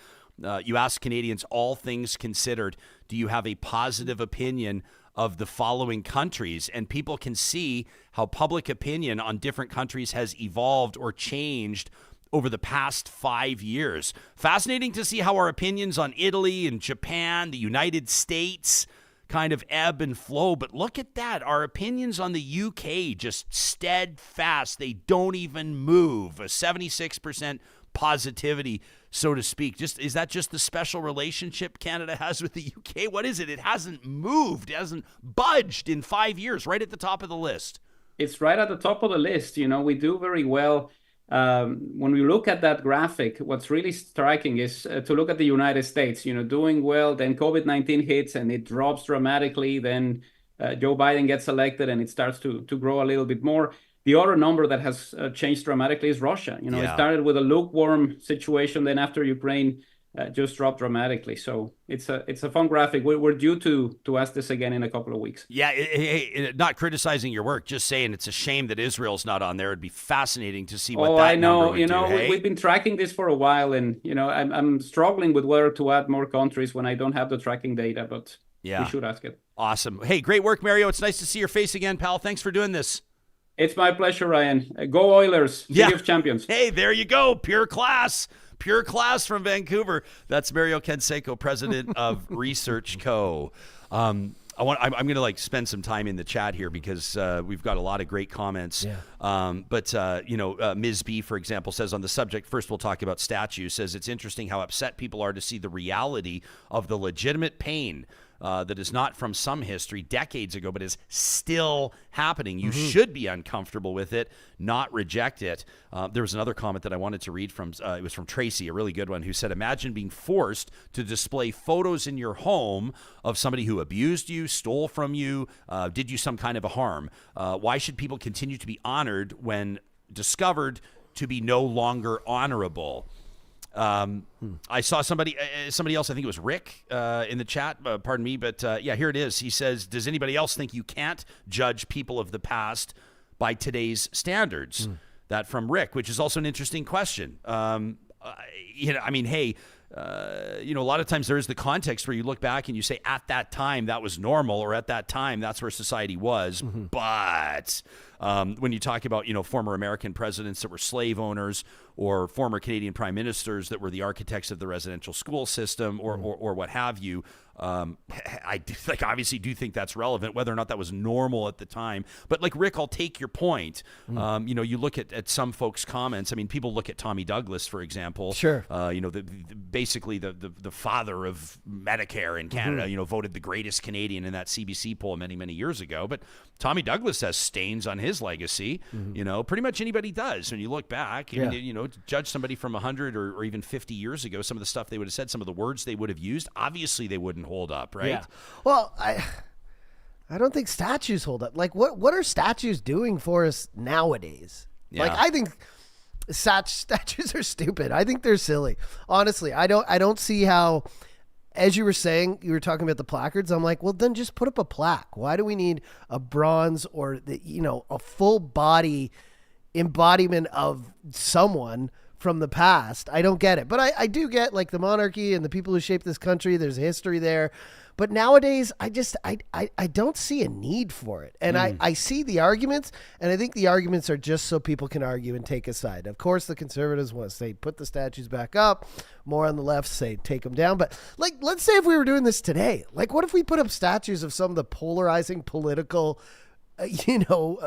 you ask Canadians, all things considered, do you have a positive opinion of the following countries? And people can see how public opinion on different countries has evolved or changed over the past 5 years. Fascinating to see how our opinions on Italy and Japan, the United States, kind of ebb and flow. But look at that. Our opinions on the UK just steadfast. They don't even move. A 76% positivity, so to speak. Is that just the special relationship Canada has with the UK? What is it? It hasn't moved. It hasn't budged in 5 years, right at the top of the list. It's right at the top of the list. We do very well. When we look at that graphic, what's really striking is to look at the United States, doing well, then COVID-19 hits and it drops dramatically. Then Joe Biden gets elected and it starts to grow a little bit more. The other number that has changed dramatically is Russia. It started with a lukewarm situation. Then after Ukraine, just dropped dramatically. So it's a fun graphic. We're due to ask this again in a couple of weeks. Yeah, not criticizing your work, just saying it's a shame that Israel's not on there. It'd be fascinating to see what that number would do. Hey? We've been tracking this for a while, and I'm struggling with whether to add more countries when I don't have the tracking data, but we should ask it. Awesome. Hey, great work, Mario. It's nice to see your face again, pal. Thanks for doing this. It's my pleasure, Ryan. Go Oilers, City of Champions. Hey, there you go. Pure class from Vancouver. That's Mario Canseco, president of ResearchCo. I'm going to spend some time in the chat here because we've got a lot of great comments. Yeah. Ms. B, for example, says on the subject, first we'll talk about statues, says it's interesting how upset people are to see the reality of the legitimate pain that is not from some history decades ago, but is still happening. You should be uncomfortable with it, not reject it. There was another comment that I wanted to read from, it was from Tracy, a really good one, who said, imagine being forced to display photos in your home of somebody who abused you, stole from you, did you some kind of a harm. Why should people continue to be honored when discovered to be no longer honorable? I saw somebody else, I think it was Rick, in the chat, pardon me, but here it is. He says, does anybody else think you can't judge people of the past by today's standards? That from Rick, which is also an interesting question. A lot of times there is the context where you look back and you say, at that time, that was normal, or at that time, that's where society was. But when you talk about, former American presidents that were slave owners, or former Canadian prime ministers that were the architects of the residential school system, or what have you, I obviously do think that's relevant, whether or not that was normal at the time. But Rick, I'll take your point. You look at some folks' comments. I mean, people look at Tommy Douglas, for example. Sure. Basically the father of Medicare in Canada, voted the greatest Canadian in that CBC poll many, many years ago. But Tommy Douglas has stains on his legacy. Pretty much anybody does. When you look back, and, judge somebody from 100 or even 50 years ago, some of the stuff they would have said, some of the words they would have used, obviously they wouldn't hold up, right? Yeah. Well, I don't think statues hold up. What are statues doing for us nowadays? Yeah. I think statues are stupid. I think they're silly. Honestly, I don't see how. As you were saying, you were talking about the placards. I'm like, well, then just put up a plaque. Why do we need a bronze or a full body embodiment of someone from the past? I don't get it. But I do get the monarchy and the people who shaped this country. There's a history there. But nowadays, I don't see a need for it. And I see the arguments, and I think the arguments are just so people can argue and take a side. Of course, the conservatives want to say, put the statues back up. More on the left say, take them down. But let's say if we were doing this today, what if we put up statues of some of the polarizing political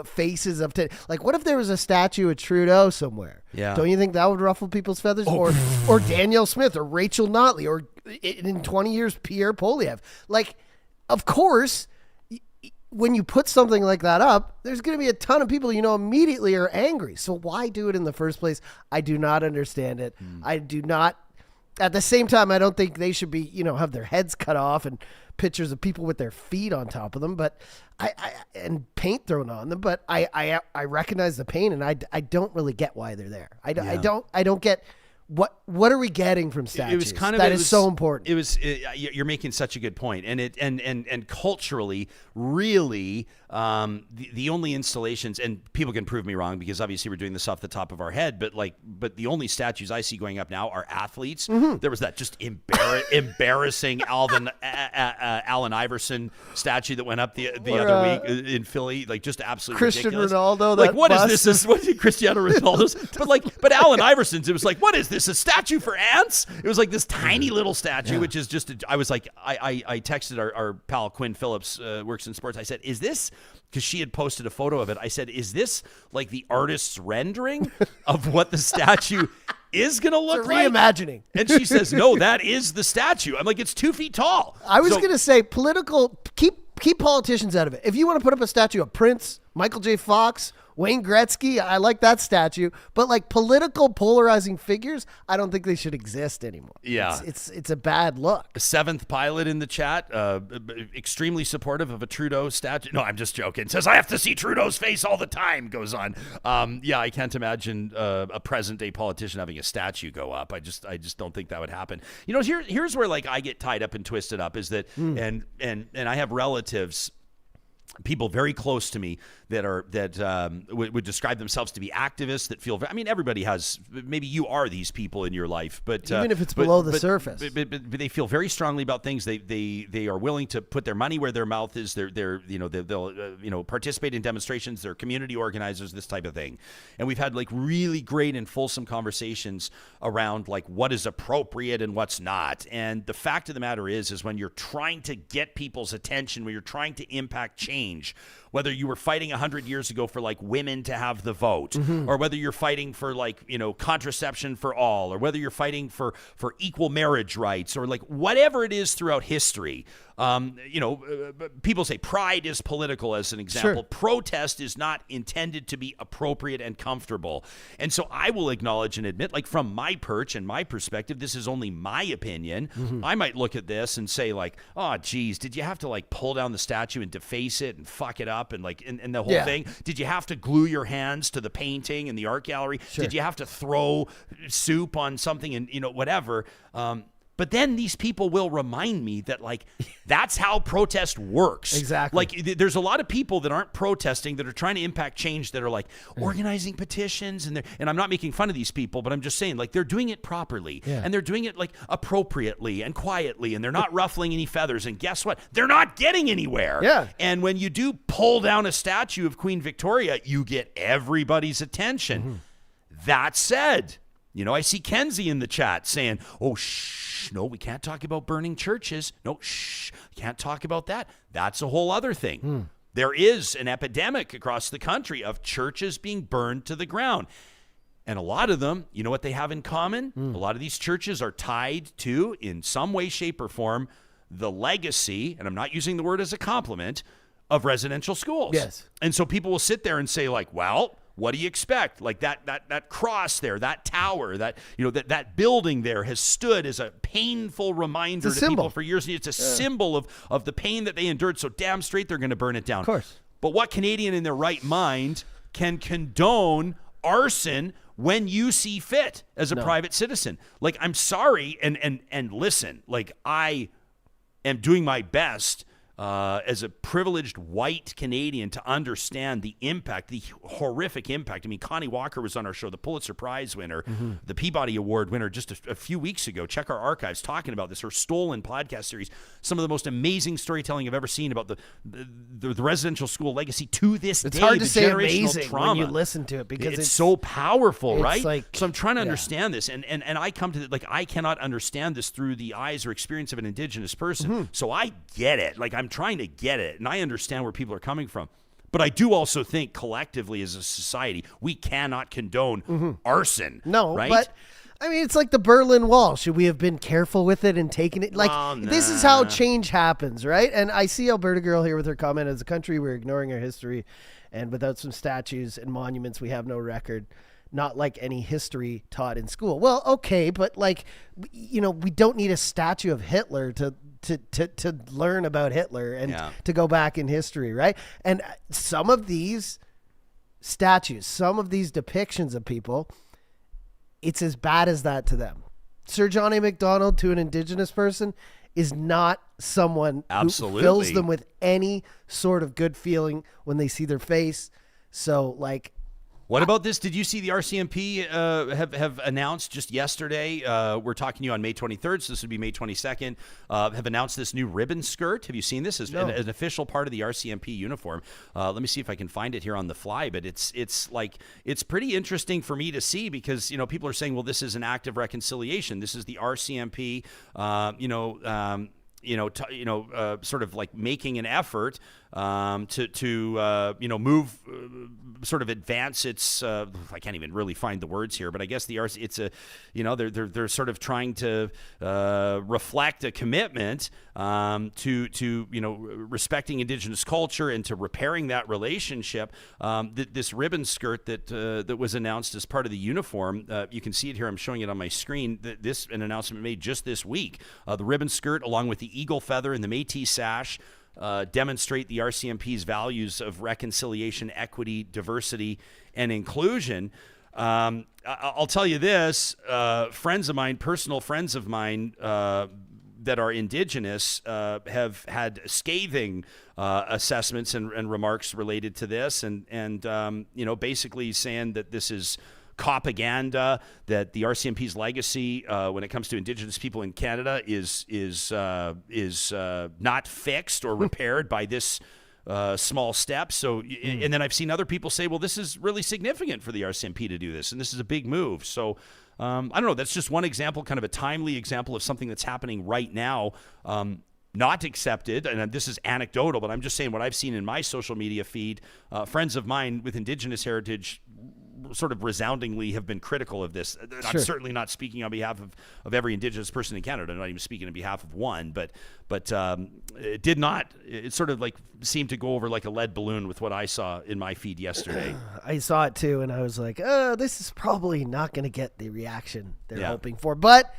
faces of today? What if there was a statue of Trudeau somewhere? Yeah. Don't you think that would ruffle people's feathers? Or Danielle Smith or Rachel Notley or in 20 years, Pierre Poilievre? Of course, when you put something like that up, there's going to be a ton of people immediately are angry. So why do it in the first place? I do not understand it. I do not. At the same time, I don't think they should be, have their heads cut off and pictures of people with their feet on top of them, but and paint thrown on them. But I recognize the pain, and I don't really get why they're there. I don't get. What are we getting from statues? It was kind of that is so important. You're making such a good point, and culturally, really, the only installations, and people can prove me wrong because obviously we're doing this off the top of our head, but the only statues I see going up now are athletes. There was that just embarrassing Allen Iverson statue that went up the other week in Philly, like just absolutely Christian ridiculous. Ronaldo. Like, that what bust. is this? What is Cristiano Ronaldo's? But Allen Iverson's, it was like, what is this? A statue for ants? It was like this tiny little statue, which is just. I was like, I texted our pal Quinn Phillips, works in sports. I said, is this? Because she had posted a photo of it. I said, is this like the artist's rendering of what the statue is going to look like? Reimagining. And she says, no, that is the statue. I'm like, it's 2 feet tall. I was going to say keep politicians out of it. If you want to put up a statue of Prince, Michael J. Fox, Wayne Gretzky, I like that statue. But like political polarizing figures, I don't think they should exist anymore. Yeah. It's a bad look. Seventh Pilot in the chat, extremely supportive of a Trudeau statue. No, I'm just joking. Says, I have to see Trudeau's face all the time, goes on. Yeah, I can't imagine a present-day politician having a statue go up. I just don't think that would happen. You know, here's where like I get tied up and twisted up is that, and I have relatives, people very close to me that would describe themselves to be activists that feel. I mean, everybody has. Maybe you are these people in your life, but even if it's below the surface, but they feel very strongly about things. They are willing to put their money where their mouth is. They'll participate in demonstrations. They're community organizers, this type of thing. And we've had like really great and fulsome conversations around like what is appropriate and what's not. And the fact of the matter is when you're trying to get people's attention, when you're trying to impact change, whether you were fighting 100 years ago for like women to have the vote, or whether you're fighting for like, contraception for all, or whether you're fighting for equal marriage rights, or like whatever it is throughout history. People say pride is political as an example. Sure. Protest is not intended to be appropriate and comfortable. And so I will acknowledge and admit, like from my perch and my perspective, this is only my opinion. I might look at this and say like, oh, geez, did you have to like pull down the statue and deface it and fuck it up and like and the whole thing? Did you have to glue your hands to the painting in the art gallery? Sure. Did you have to throw soup on something and whatever? But then these people will remind me that, like, that's how protest works. Exactly. Like, there's a lot of people that aren't protesting that are trying to impact change that are, like, organizing petitions. And I'm not making fun of these people, but I'm just saying, like, they're doing it properly. Yeah. And they're doing it, like, appropriately and quietly. And they're not ruffling any feathers. And guess what? They're not getting anywhere. Yeah. And when you do pull down a statue of Queen Victoria, you get everybody's attention. That said, I see Kenzie in the chat saying, oh, shh, no, we can't talk about burning churches. No, shh, can't talk about that. That's a whole other thing. There is an epidemic across the country of churches being burned to the ground. And a lot of them, you know what they have in common? A lot of these churches are tied to, in some way, shape, or form, the legacy, and I'm not using the word as a compliment, of residential schools. Yes. And so people will sit there and say, like, well, what do you expect? Like that cross there, that tower, that building there has stood as a painful reminder to people for years. It's a symbol of the pain that they endured. So damn straight they're going to burn it down. Of course. But what Canadian in their right mind can condone arson when you see fit as a private citizen? Like, I'm sorry, and listen, like, I am doing my best as a privileged white Canadian to understand the impact, the horrific impact. I mean, Connie Walker was on our show, the Pulitzer Prize winner, the Peabody Award winner just a few weeks ago. Check our archives talking about this, her Stolen podcast series. Some of the most amazing storytelling I've ever seen about the residential school legacy to this day. It's hard to the say generational amazing trauma. when you listen to it because it's so powerful, right? Like, so I'm trying to understand this, and I come to like, I cannot understand this through the eyes or experience of an Indigenous person. So I get it. Like, I'm trying to get it, and I understand where people are coming from. But I do also think collectively as a society, we cannot condone arson. No, right? But I mean, it's like the Berlin Wall. Should we have been careful with it and taken it? Like, This is how change happens, right? And I see Alberta Girl here with her comment, as a country, we're ignoring our history, and without some statues and monuments, we have no record. not like any history taught in school. Well, okay, but like, we don't need a statue of Hitler to learn about Hitler and to go back in history, right? And some of these statues, some of these depictions of people, it's as bad as that to them. Sir John A. Macdonald to an Indigenous person is not someone who fills them with any sort of good feeling when they see their face. So, like, what about this? Did you see the RCMP have announced just yesterday? We're talking to you on May 23rd, so this would be May 22nd. Have announced this new ribbon skirt. Have you seen this as an official part of the RCMP uniform? Let me see if I can find it here on the fly. But it's pretty interesting for me to see because people are saying, well, this is an act of reconciliation. This is the RCMP, sort of like making an effort to move, sort of advance its. I can't even really find the words here, but I guess it's a, they're sort of trying to reflect a commitment to respecting Indigenous culture and to repairing that relationship. This ribbon skirt that was announced as part of the uniform, you can see it here. I'm showing it on my screen. An announcement made just this week. The ribbon skirt, along with the eagle feather and the Métis sash, demonstrate the RCMP's values of reconciliation, equity, diversity, and inclusion. I'll tell you this, personal friends of mine that are Indigenous have had scathing assessments and remarks related to this and basically saying that this is propaganda, that the RCMP's legacy when it comes to Indigenous people in Canada is not fixed or repaired by this small step. So, and then I've seen other people say, well, this is really significant for the RCMP to do this, and this is a big move. So, I don't know. That's just one example, kind of a timely example of something that's happening right now. Not accepted, and this is anecdotal, but I'm just saying what I've seen in my social media feed. Friends of mine with Indigenous heritage sort of resoundingly have been critical of this. I'm certainly not speaking on behalf of every Indigenous person in Canada. I'm not even speaking on behalf of one, but it sort of like seemed to go over like a lead balloon with what I saw in my feed yesterday. I saw it too, and I was like, this is probably not going to get the reaction they're hoping for. But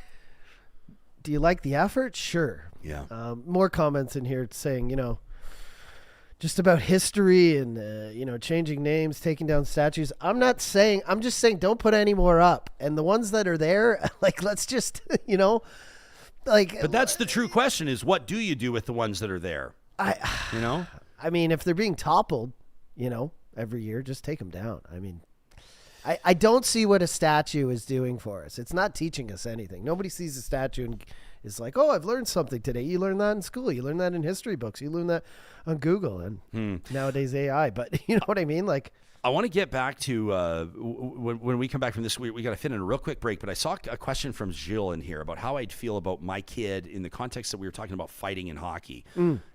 do you like the effort? Sure. Yeah. More comments in here saying, just about history and, changing names, taking down statues. I'm just saying don't put any more up. And the ones that are there, like, let's just, But that's the true question is, what do you do with the ones that are there? I mean, if they're being toppled, every year, just take them down. I mean, I don't see what a statue is doing for us. It's not teaching us anything. Nobody sees a statue and is like, oh, I've learned something today. You learn that in school. You learn that in history books. You learn that on Google and nowadays AI. But you know what I mean? Like, I want to get back to when we come back from this. We got to fit in a real quick break. But I saw a question from Gilles in here about how I'd feel about my kid in the context that we were talking about fighting in hockey.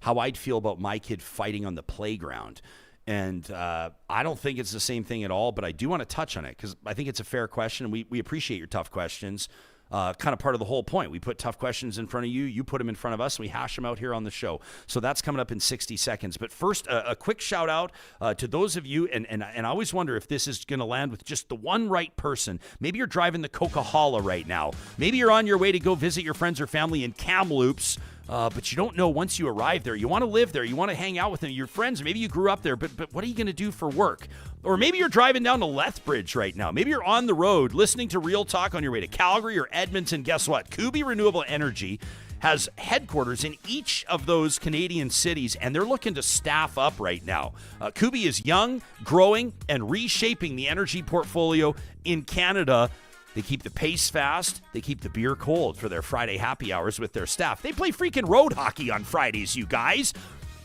How I'd feel about my kid fighting on the playground. And I don't think it's the same thing at all, but I do want to touch on it because I think it's a fair question. We appreciate your tough questions. Kind of part of the whole point. We put tough questions in front of you. You put them in front of us, and we hash them out here on the show. So that's coming up in 60 seconds. But first, a quick shout out to those of you, and I always wonder if this is going to land with just the one right person. Maybe you're driving the Coca-Cola right now. Maybe you're on your way to go visit your friends or family in Kamloops. But you don't know once you arrive there. You want to live there. You want to hang out with them, your friends. Maybe you grew up there, but what are you going to do for work? Or maybe you're driving down to Lethbridge right now. Maybe you're on the road listening to Real Talk on your way to Calgary or Edmonton. Guess what? Kubi Renewable Energy has headquarters in each of those Canadian cities, and they're looking to staff up right now. Kubi is young, growing, and reshaping the energy portfolio in Canada. They keep the pace fast. They keep the beer cold for their Friday happy hours with their staff. They play freaking road hockey on Fridays, you guys.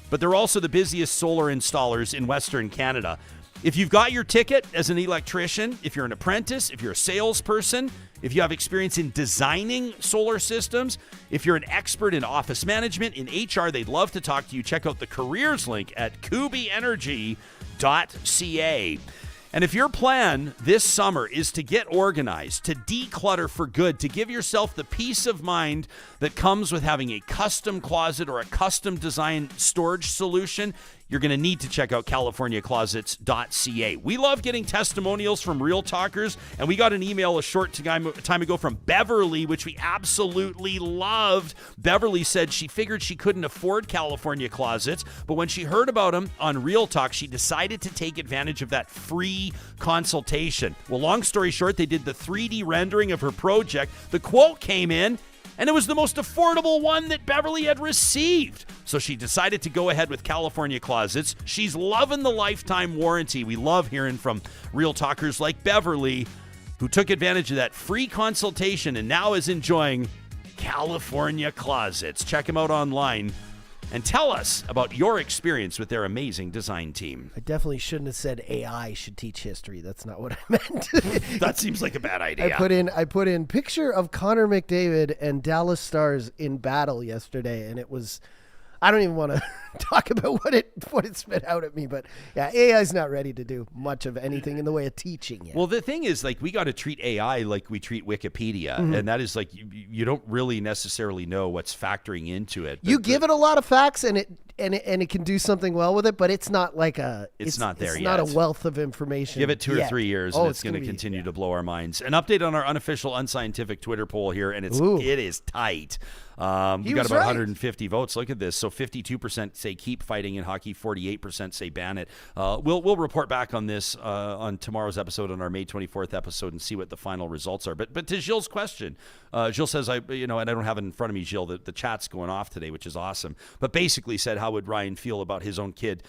But they're also the busiest solar installers in Western Canada. If you've got your ticket as an electrician, if you're an apprentice, if you're a salesperson, if you have experience in designing solar systems, if you're an expert in office management, in HR, they'd love to talk to you. Check out the careers link at kubienergy.ca. And if your plan this summer is to get organized, to declutter for good, to give yourself the peace of mind that comes with having a custom closet or a custom design storage solution, you're going to need to check out californiaclosets.ca. We love getting testimonials from real talkers, and we got an email a short time ago from Beverly, which we absolutely loved. Beverly said she figured she couldn't afford California Closets, but when she heard about them on Real Talk, she decided to take advantage of that free consultation. Well, long story short, they did the 3D rendering of her project. The quote came in, and it was the most affordable one that Beverly had received. So she decided to go ahead with California Closets. She's loving the lifetime warranty. We love hearing from real talkers like Beverly, who took advantage of that free consultation and now is enjoying California Closets. Check them out online and tell us about your experience with their amazing design team. I definitely shouldn't have said AI should teach history. That's not what I meant. That seems like a bad idea. I put in picture of Connor McDavid and Dallas Stars in battle yesterday, and it was, I don't even want to talk about what it spit out at me, but yeah, AI's not ready to do much of anything in the way of teaching yet. Well, the thing is, like, we got to treat AI like we treat Wikipedia, and that is like you don't really necessarily know what's factoring into it. You give it a lot of facts, and it can do something well with it, but it's not like it's not there yet. It's not a wealth of information. Give it 2 or 3 years, and it's going to continue to blow our minds. An update on our unofficial unscientific Twitter poll here, and it is tight. We got about 150 votes. Look at this. So 52% say keep fighting in hockey, 48% say ban it. We'll report back on this on tomorrow's episode, on our May 24th episode, and see what the final results are. But to Gilles' question, Gilles says, and I don't have it in front of me, Gilles, the chat's going off today, which is awesome. But basically said, how would Ryan feel about his own kid,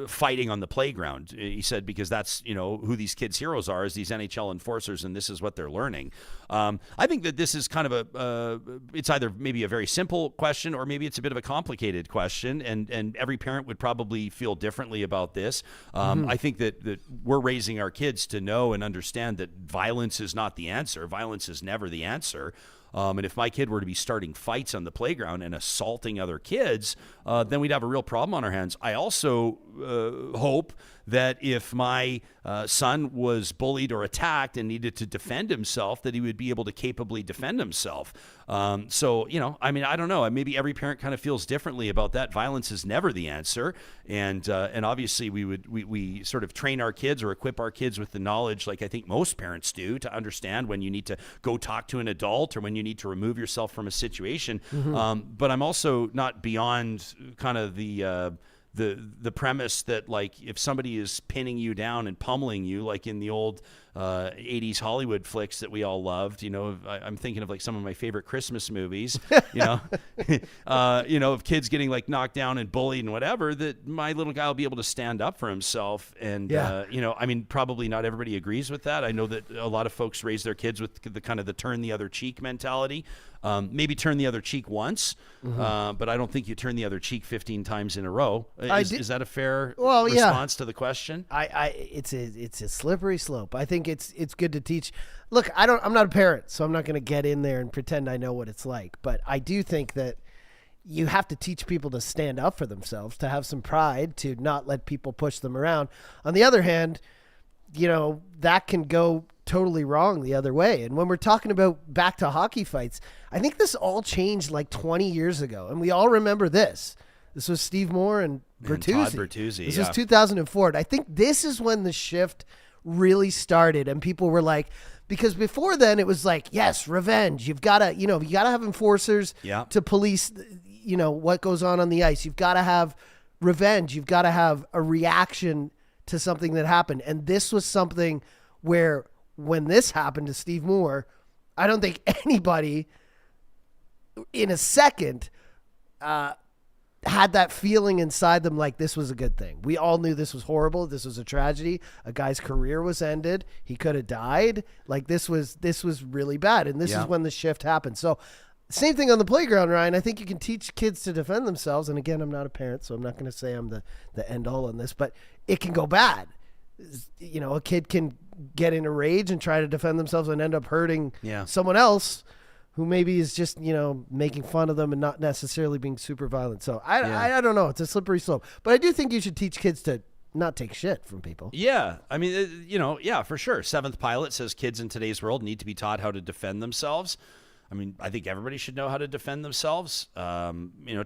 fighting on the playground? He said, because that's, who these kids' heroes are, is these NHL enforcers, and this is what they're learning. I think that this is kind of it's either maybe a very simple question or maybe it's a bit of a complicated question, and every parent would probably feel differently about this. I think that we're raising our kids to know and understand that violence is not the answer. Violence is never the answer. And if my kid were to be starting fights on the playground and assaulting other kids, then we'd have a real problem on our hands. I also hope that if my son was bullied or attacked and needed to defend himself, that he would be able to capably defend himself. I don't know. Maybe every parent kind of feels differently about that. Violence is never the answer. And obviously we sort of train our kids or equip our kids with the knowledge, like I think most parents do, to understand when you need to go talk to an adult or when you need to remove yourself from a situation. But I'm also not beyond kind of the premise that, like, if somebody is pinning you down and pummeling you, like in the old 80s Hollywood flicks that we all loved, I'm thinking of like some of my favorite Christmas movies, of kids getting like knocked down and bullied and whatever, that my little guy will be able to stand up for himself. And, probably not everybody agrees with that. I know that a lot of folks raise their kids with the kind of the turn the other cheek mentality. Maybe turn the other cheek once, but I don't think you turn the other cheek 15 times in a row. Is that a fair response to the question? It's a slippery slope. I think it's good to teach. Look, I'm not a parent, so I'm not going to get in there and pretend I know what it's like. But I do think that you have to teach people to stand up for themselves, to have some pride, to not let people push them around. On the other hand, that can go totally wrong the other way. And when we're talking about back to hockey fights, I think this all changed like 20 years ago. And we all remember this. This was Steve Moore and Bertuzzi. Todd Bertuzzi, This was 2004. I think this is when the shift really started. And people were like, because before then it was like, yes, revenge. You've got to, you got to have enforcers to police, what goes on the ice. You've got to have revenge. You've got to have a reaction to something that happened. And this was something where, when this happened to Steve Moore, I don't think anybody in a second had that feeling inside them like this was a good thing. We all knew this was horrible. This was a tragedy. A guy's career was ended. He could have died. Like this was really bad. And this is when the shift happened. So same thing on the playground, Ryan. I think you can teach kids to defend themselves. And again, I'm not a parent, so I'm not going to say I'm the end all on this, but it can go bad. A kid can get in a rage and try to defend themselves and end up hurting someone else who maybe is just, making fun of them and not necessarily being super violent. So I don't know. It's a slippery slope. But I do think you should teach kids to not take shit from people. Yeah. I mean, for sure. Seventh Pilot says kids in today's world need to be taught how to defend themselves. I mean, I think everybody should know how to defend themselves.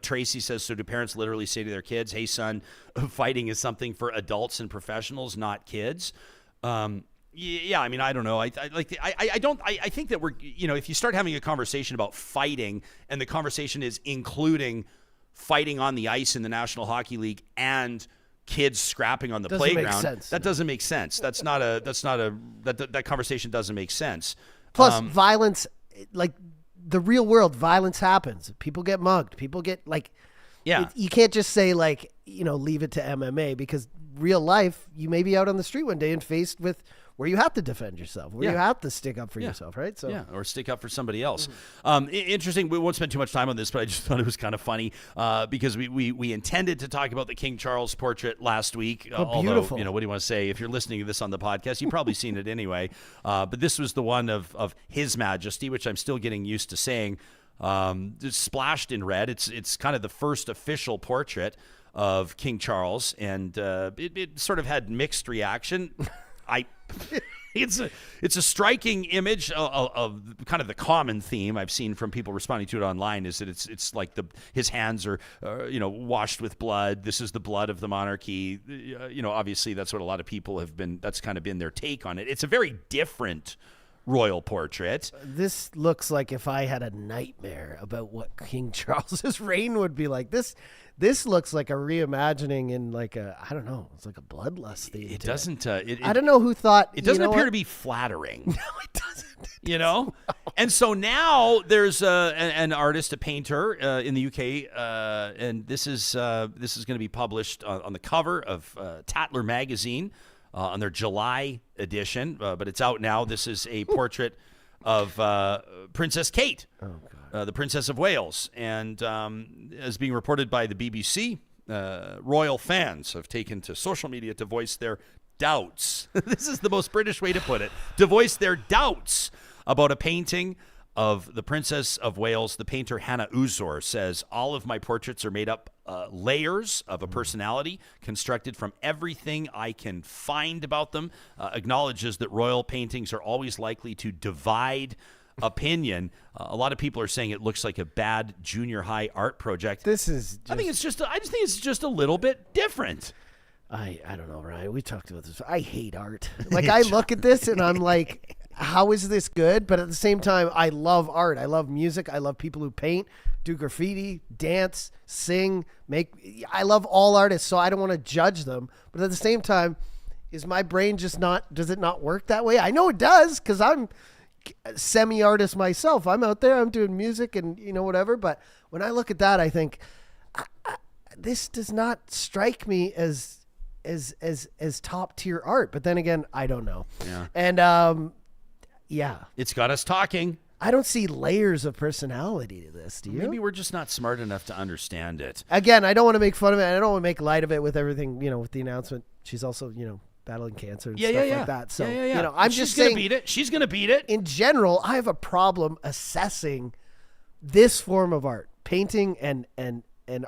Tracy says, so do parents literally say to their kids, hey, son, fighting is something for adults and professionals, not kids? Yeah, I mean, I don't know. I think that we're, if you start having a conversation about fighting and the conversation is including fighting on the ice in the National Hockey League and kids scrapping on the playground, that doesn't make sense. That conversation doesn't make sense. Plus, violence, like the real world, violence happens. People get mugged. People get you can't just say leave it to MMA, because real life, you may be out on the street one day and faced with where you have to defend yourself, where you have to stick up for yourself, right? So or stick up for somebody else. Interesting. We won't spend too much time on this, but I just thought it was kind of funny because we intended to talk about the King Charles portrait last week. Although, beautiful. What do you want to say? If you're listening to this on the podcast, you've probably seen it anyway. But this was the one of His Majesty, which I'm still getting used to saying. It's splashed in red. It's kind of the first official portrait of King Charles, and it sort of had mixed reaction. It's a striking image of kind of the common theme I've seen from people responding to it online, is that it's like his hands are washed with blood. This is the blood of the monarchy. Obviously that's what a lot of people have been. That's kind of been their take on it. It's a very different royal portrait. This looks like if I had a nightmare about what King Charles's reign would be like. This looks like a reimagining in I don't know, it's like a bloodlust theme. It doesn't. I don't know who thought. It doesn't appear to be flattering. No, it doesn't. And so now there's an artist, a painter in the UK, and this is going to be published on the cover of Tatler magazine on their July edition, but it's out now. This is a portrait of Princess Kate. Oh, God. The Princess of Wales. And as being reported by the BBC, royal fans have taken to social media to voice their doubts. This is the most British way to put it. To voice their doubts about a painting of the Princess of Wales. The painter Hannah Uzor says, all of my portraits are made up layers of a personality constructed from everything I can find about them. Acknowledges that royal paintings are always likely to divide opinion. A lot of people are saying it looks like a bad junior high art project. This is I just think it's just a little bit different. I don't know, Ryan. We talked about this. I hate art. I look at this and I'm like, how is this good? But at the same time, I love art. I love music. I love people who paint, do graffiti, dance, sing, I love all artists, so I don't want to judge them. But at the same time, is my brain does it not work that way? I know it does, because I'm a semi-artist myself. I'm out there, I'm doing music and whatever. But when I look at that, I think this does not strike me as top tier art. But then again, I don't know. Yeah. And yeah, it's got us talking. I don't see layers of personality to this. Do you? Maybe we're just not smart enough to understand it. Again, I don't want to make fun of it. I don't want to make light of it with everything, with the announcement. She's also, battling cancer and stuff like that. So, I'm just saying, beat it. She's going to beat it. In general, I have a problem assessing this form of art, painting and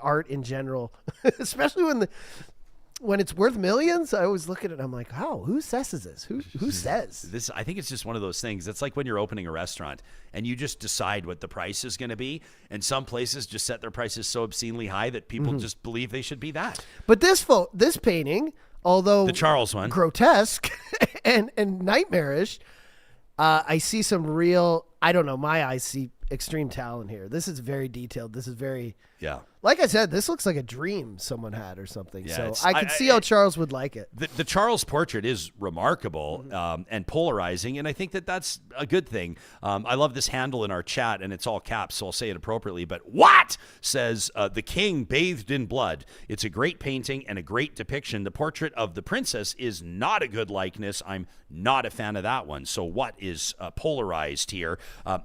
art in general, especially when it's worth millions. I always look at it and I'm like, who assesses this? Who says this? I think it's just one of those things. It's like when you're opening a restaurant and you just decide what the price is going to be. And some places just set their prices so obscenely high that people just believe they should be that. But this painting, although the Charles one, grotesque and nightmarish, I see some real, I don't know, my eyes see extreme talent here. This is very detailed. This is very, like I said, this looks like a dream someone had or something. Yeah, so I can see how Charles would like it. The Charles portrait is remarkable and polarizing, and I think that's a good thing. I love this handle in our chat, and it's all caps, so I'll say it appropriately. But what says the king bathed in blood? It's a great painting and a great depiction. The portrait of the princess is not a good likeness. I'm not a fan of that one. So what is polarized here?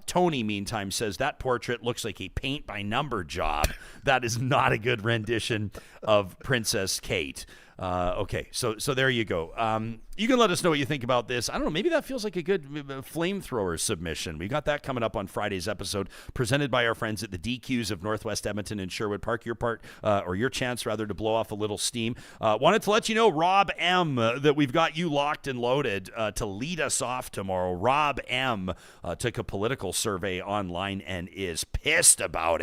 Tony, meantime, says that portrait looks like a paint by number job. That is not a good rendition of Princess Kate. Okay, so there you go. You can let us know what you think about this. I don't know, maybe that feels like a good flamethrower submission. We got that coming up on Friday's episode, presented by our friends at the DQs of Northwest Edmonton and Sherwood Park. Your chance rather to blow off a little steam. Wanted to let you know, Rob M, that we've got you locked and loaded to lead us off tomorrow. Rob M took a political survey online and is pissed about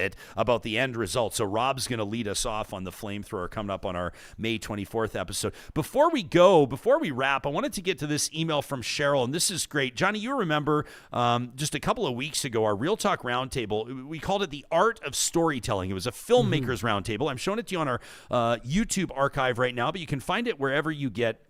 the end result. So Rob's going to lead us off on the flamethrower coming up on our May 24th episode. Before we wrap, I wanted to get to this email from Sheryl, and this is great. Johnny, you remember just a couple of weeks ago, our Real Talk Roundtable, we called it the Art of Storytelling. It was a Filmmakers Roundtable. I'm showing it to you on our YouTube archive right now, but you can find it wherever you get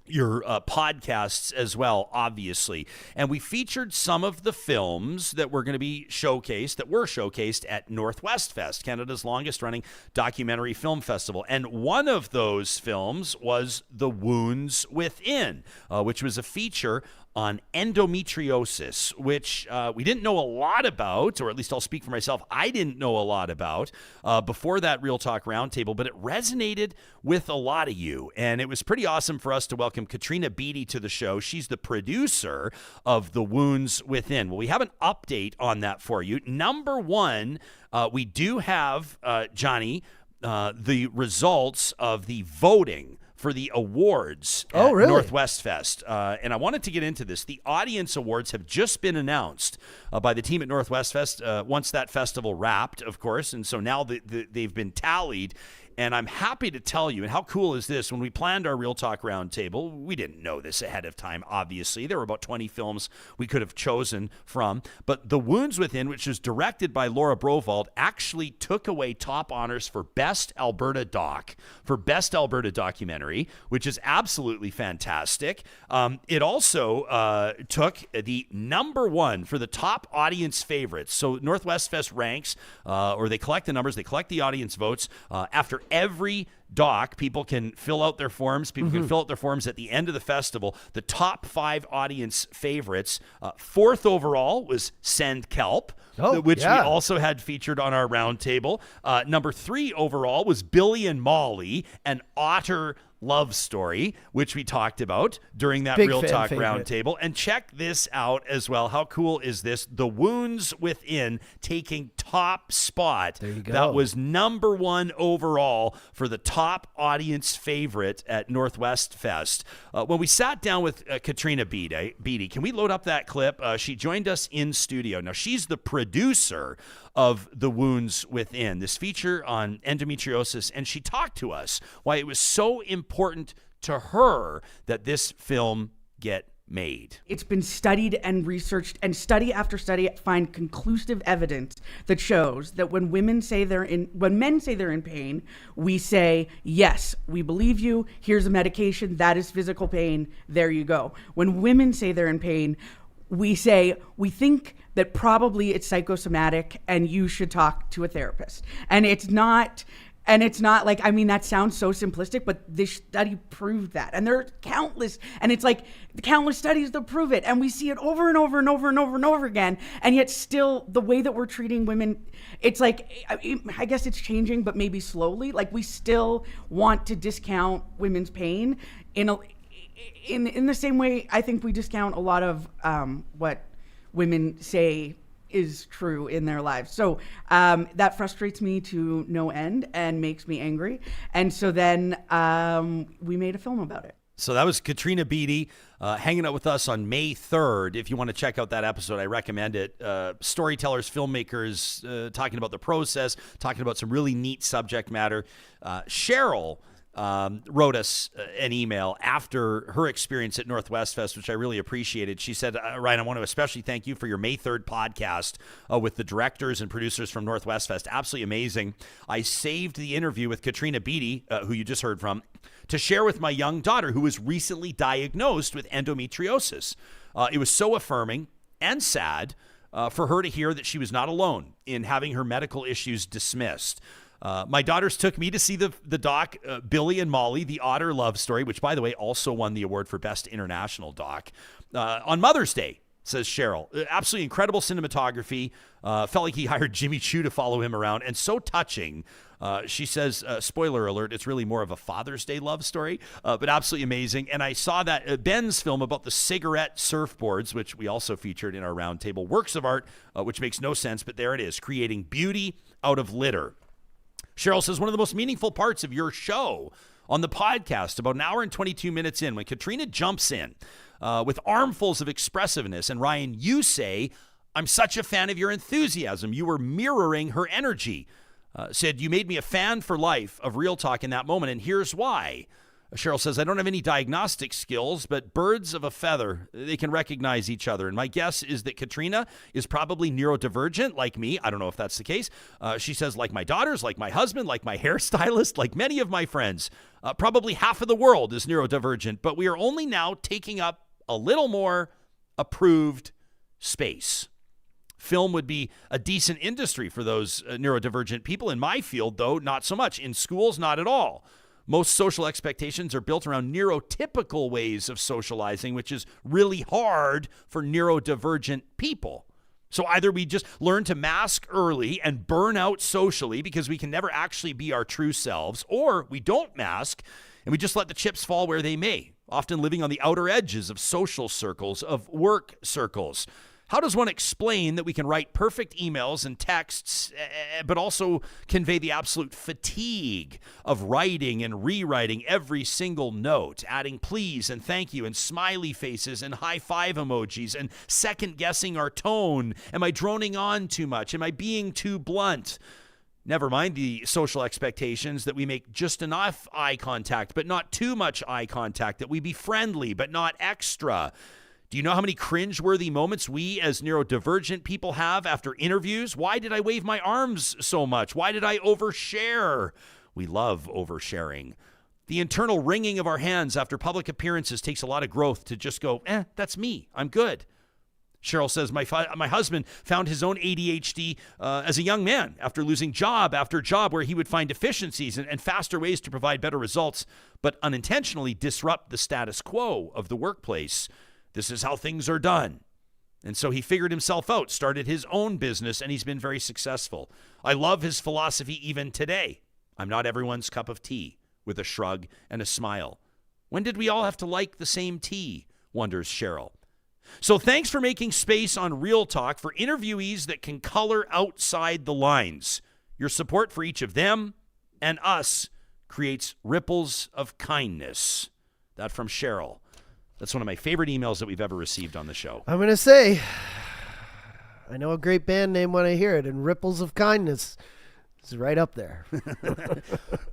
your podcasts as well, obviously. And we featured some of the films that were showcased at NorthwestFest, Canada's longest running documentary film festival. And one of those films was The Wounds Within, which was a feature on endometriosis, which we didn't know a lot about, or at least I'll speak for myself, I didn't know a lot about before that Real Talk Roundtable, but it resonated with a lot of you. And it was pretty awesome for us to welcome Katrina Beatty to the show. She's the producer of The Wounds Within. Well, we have an update on that for you. Number one, we do have, Johnny, the results of the voting for the awards at NorthwestFest. And I wanted to get into this. The audience awards have just been announced by the team at NorthwestFest once that festival wrapped, of course. And so now they've been tallied. And I'm happy to tell you, and how cool is this, when we planned our Real Talk Roundtable, we didn't know this ahead of time, obviously. There were about 20 films we could have chosen from. But The Wounds Within, which was directed by Laura Brovald, actually took away top honors for Best Alberta Documentary, which is absolutely fantastic. It also took the number one for the top audience favorites. So NorthwestFest ranks, or they collect the numbers, they collect the audience votes after every doc. People can fill out their forms. People can fill out their forms at the end of the festival. The top 5 audience favorites. Fourth overall was Send Kelp, which we also had featured on our roundtable. Number 3 overall was Billy and Molly, an otter love story, which we talked about during that Real Talk Roundtable. And check this out as well. How cool is this? The Wounds Within taking top spot. There you go. That was number 1 overall for the top audience favorite at NorthwestFest. When we sat down with Katrina Beatty, can we load up that clip? She joined us in studio. Now, she's the producer of The Wounds Within, this feature on endometriosis, and she talked to us why it was so important to her that this film get made. It's been studied and researched, and study after study find conclusive evidence that shows that when men say they're in pain, we say, yes, we believe you, here's a medication, that is physical pain, there you go. When women say they're in pain, we say, we think that probably it's psychosomatic and you should talk to a therapist. And it's not like, I mean, that sounds so simplistic, but this study proved that. And there are countless studies that prove it. And we see it over and over and over and over and over again. And yet still the way that we're treating women, it's like, I guess it's changing, but maybe slowly. Like, we still want to discount women's pain in the same way I think we discount a lot of what women say is true in their lives. So that frustrates me to no end and makes me angry. And so then we made a film about it. So that was Katrina Beatty hanging out with us on May 3rd. If you want to check out that episode, I recommend it. Storytellers, filmmakers, talking about the process, talking about some really neat subject matter. Sheryl wrote us an email after her experience at NorthwestFest, which I really appreciated. She said, Ryan, I want to especially thank you for your May 3rd podcast with the directors and producers from NorthwestFest. Absolutely amazing. I saved the interview with Katrina Beatty, who you just heard from, to share with my young daughter, who was recently diagnosed with endometriosis. It was so affirming and sad for her to hear that she was not alone in having her medical issues dismissed. My daughters took me to see the doc, Billy and Molly, the Otter Love Story, which, by the way, also won the award for Best International Doc, on Mother's Day. says Sheryl. Absolutely incredible cinematography. Felt like he hired Jimmy Choo to follow him around, and so touching. She says, spoiler alert, it's really more of a Father's Day love story, but absolutely amazing. And I saw that Ben's film about the cigarette surfboards, which we also featured in our roundtable, works of art, which makes no sense, but there it is, creating beauty out of litter. Sheryl says, one of the most meaningful parts of your show on the podcast, about an hour and 22 minutes in, when Katrina jumps in with armfuls of expressiveness, and Ryan, you say, I'm such a fan of your enthusiasm. You were mirroring her energy. Said, you made me a fan for life of Real Talk in that moment, and here's why. Sheryl says, I don't have any diagnostic skills, but birds of a feather, they can recognize each other. And my guess is that Katrina is probably neurodivergent like me. I don't know if that's the case. She says, like my daughters, like my husband, like my hairstylist, like many of my friends. Probably half of the world is neurodivergent, but we are only now taking up a little more approved space. Film would be a decent industry for those neurodivergent people. In my field, though, not so much. In schools, not at all. Most social expectations are built around neurotypical ways of socializing, which is really hard for neurodivergent people. So either we just learn to mask early and burn out socially because we can never actually be our true selves, or we don't mask and we just let the chips fall where they may, often living on the outer edges of social circles, of work circles. How does one explain that we can write perfect emails and texts, but also convey the absolute fatigue of writing and rewriting every single note, adding please and thank you and smiley faces and high five emojis and second guessing our tone? Am I droning on too much? Am I being too blunt? Never mind the social expectations that we make just enough eye contact, but not too much eye contact, that we be friendly, but not extra. Do you know how many cringe-worthy moments we as neurodivergent people have after interviews? Why did I wave my arms so much? Why did I overshare? We love oversharing. The internal wringing of our hands after public appearances takes a lot of growth to just go, that's me. I'm good. Sheryl says, my husband found his own ADHD as a young man after losing job after job where he would find deficiencies and faster ways to provide better results, but unintentionally disrupt the status quo of the workplace. This is how things are done. And so he figured himself out, started his own business, and he's been very successful. I love his philosophy even today. I'm not everyone's cup of tea, with a shrug and a smile. When did we all have to like the same tea, wonders Sheryl. So thanks for making space on Real Talk for interviewees that can color outside the lines. Your support for each of them and us creates ripples of kindness. That from Sheryl. That's one of my favorite emails that we've ever received on the show. I'm going to say, I know a great band name when I hear it, and Ripples of Kindness is right up there.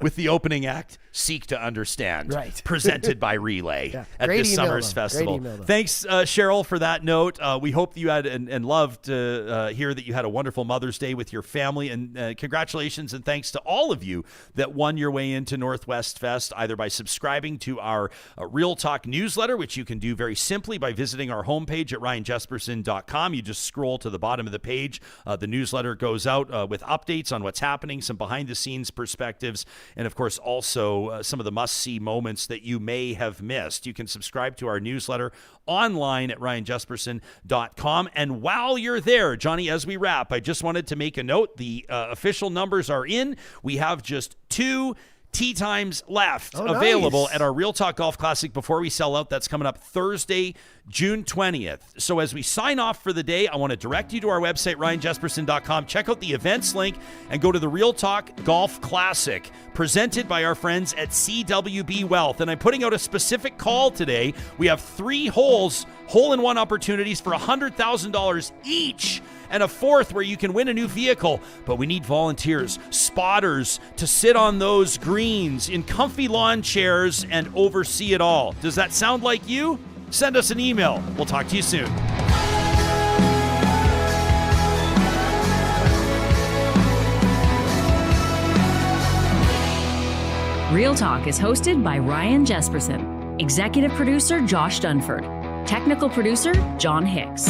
With the opening act, Seek to Understand, right. Presented by Relay at Great this email, summer's though. festival. Great email, though. Thanks, Sheryl, for that note. We hope you had and loved to hear that you had a wonderful Mother's Day with your family. And congratulations and thanks to all of you that won your way into Northwest Fest, either by subscribing to our Real Talk newsletter, which you can do very simply by visiting our homepage at ryanjesperson.com. You just scroll to the bottom of the page. The newsletter goes out with updates on what's happening, some behind-the-scenes perspectives, and, of course, also some of the must-see moments that you may have missed. You can subscribe to our newsletter online at ryanjesperson.com. And while you're there, Johnny, as we wrap, I just wanted to make a note. The official numbers are in. We have just 2 tee times left available nice. at our Real Talk Golf Classic before we sell out. That's coming up Thursday, June 20th. So as we sign off for the day, I want to direct you to our website, ryanjesperson.com. Check out the events link and go to the Real Talk Golf Classic, presented by our friends at CWB Wealth. And I'm putting out a specific call today. We have 3 holes, hole-in-one opportunities for $100,000 each, and a 4th where you can win a new vehicle. But we need volunteers, spotters, to sit on those greens in comfy lawn chairs and oversee it all. Does that sound like you? Send us an email. We'll talk to you soon. Real Talk is hosted by Ryan Jesperson. Executive producer Josh Dunford. Technical producer John Hicks.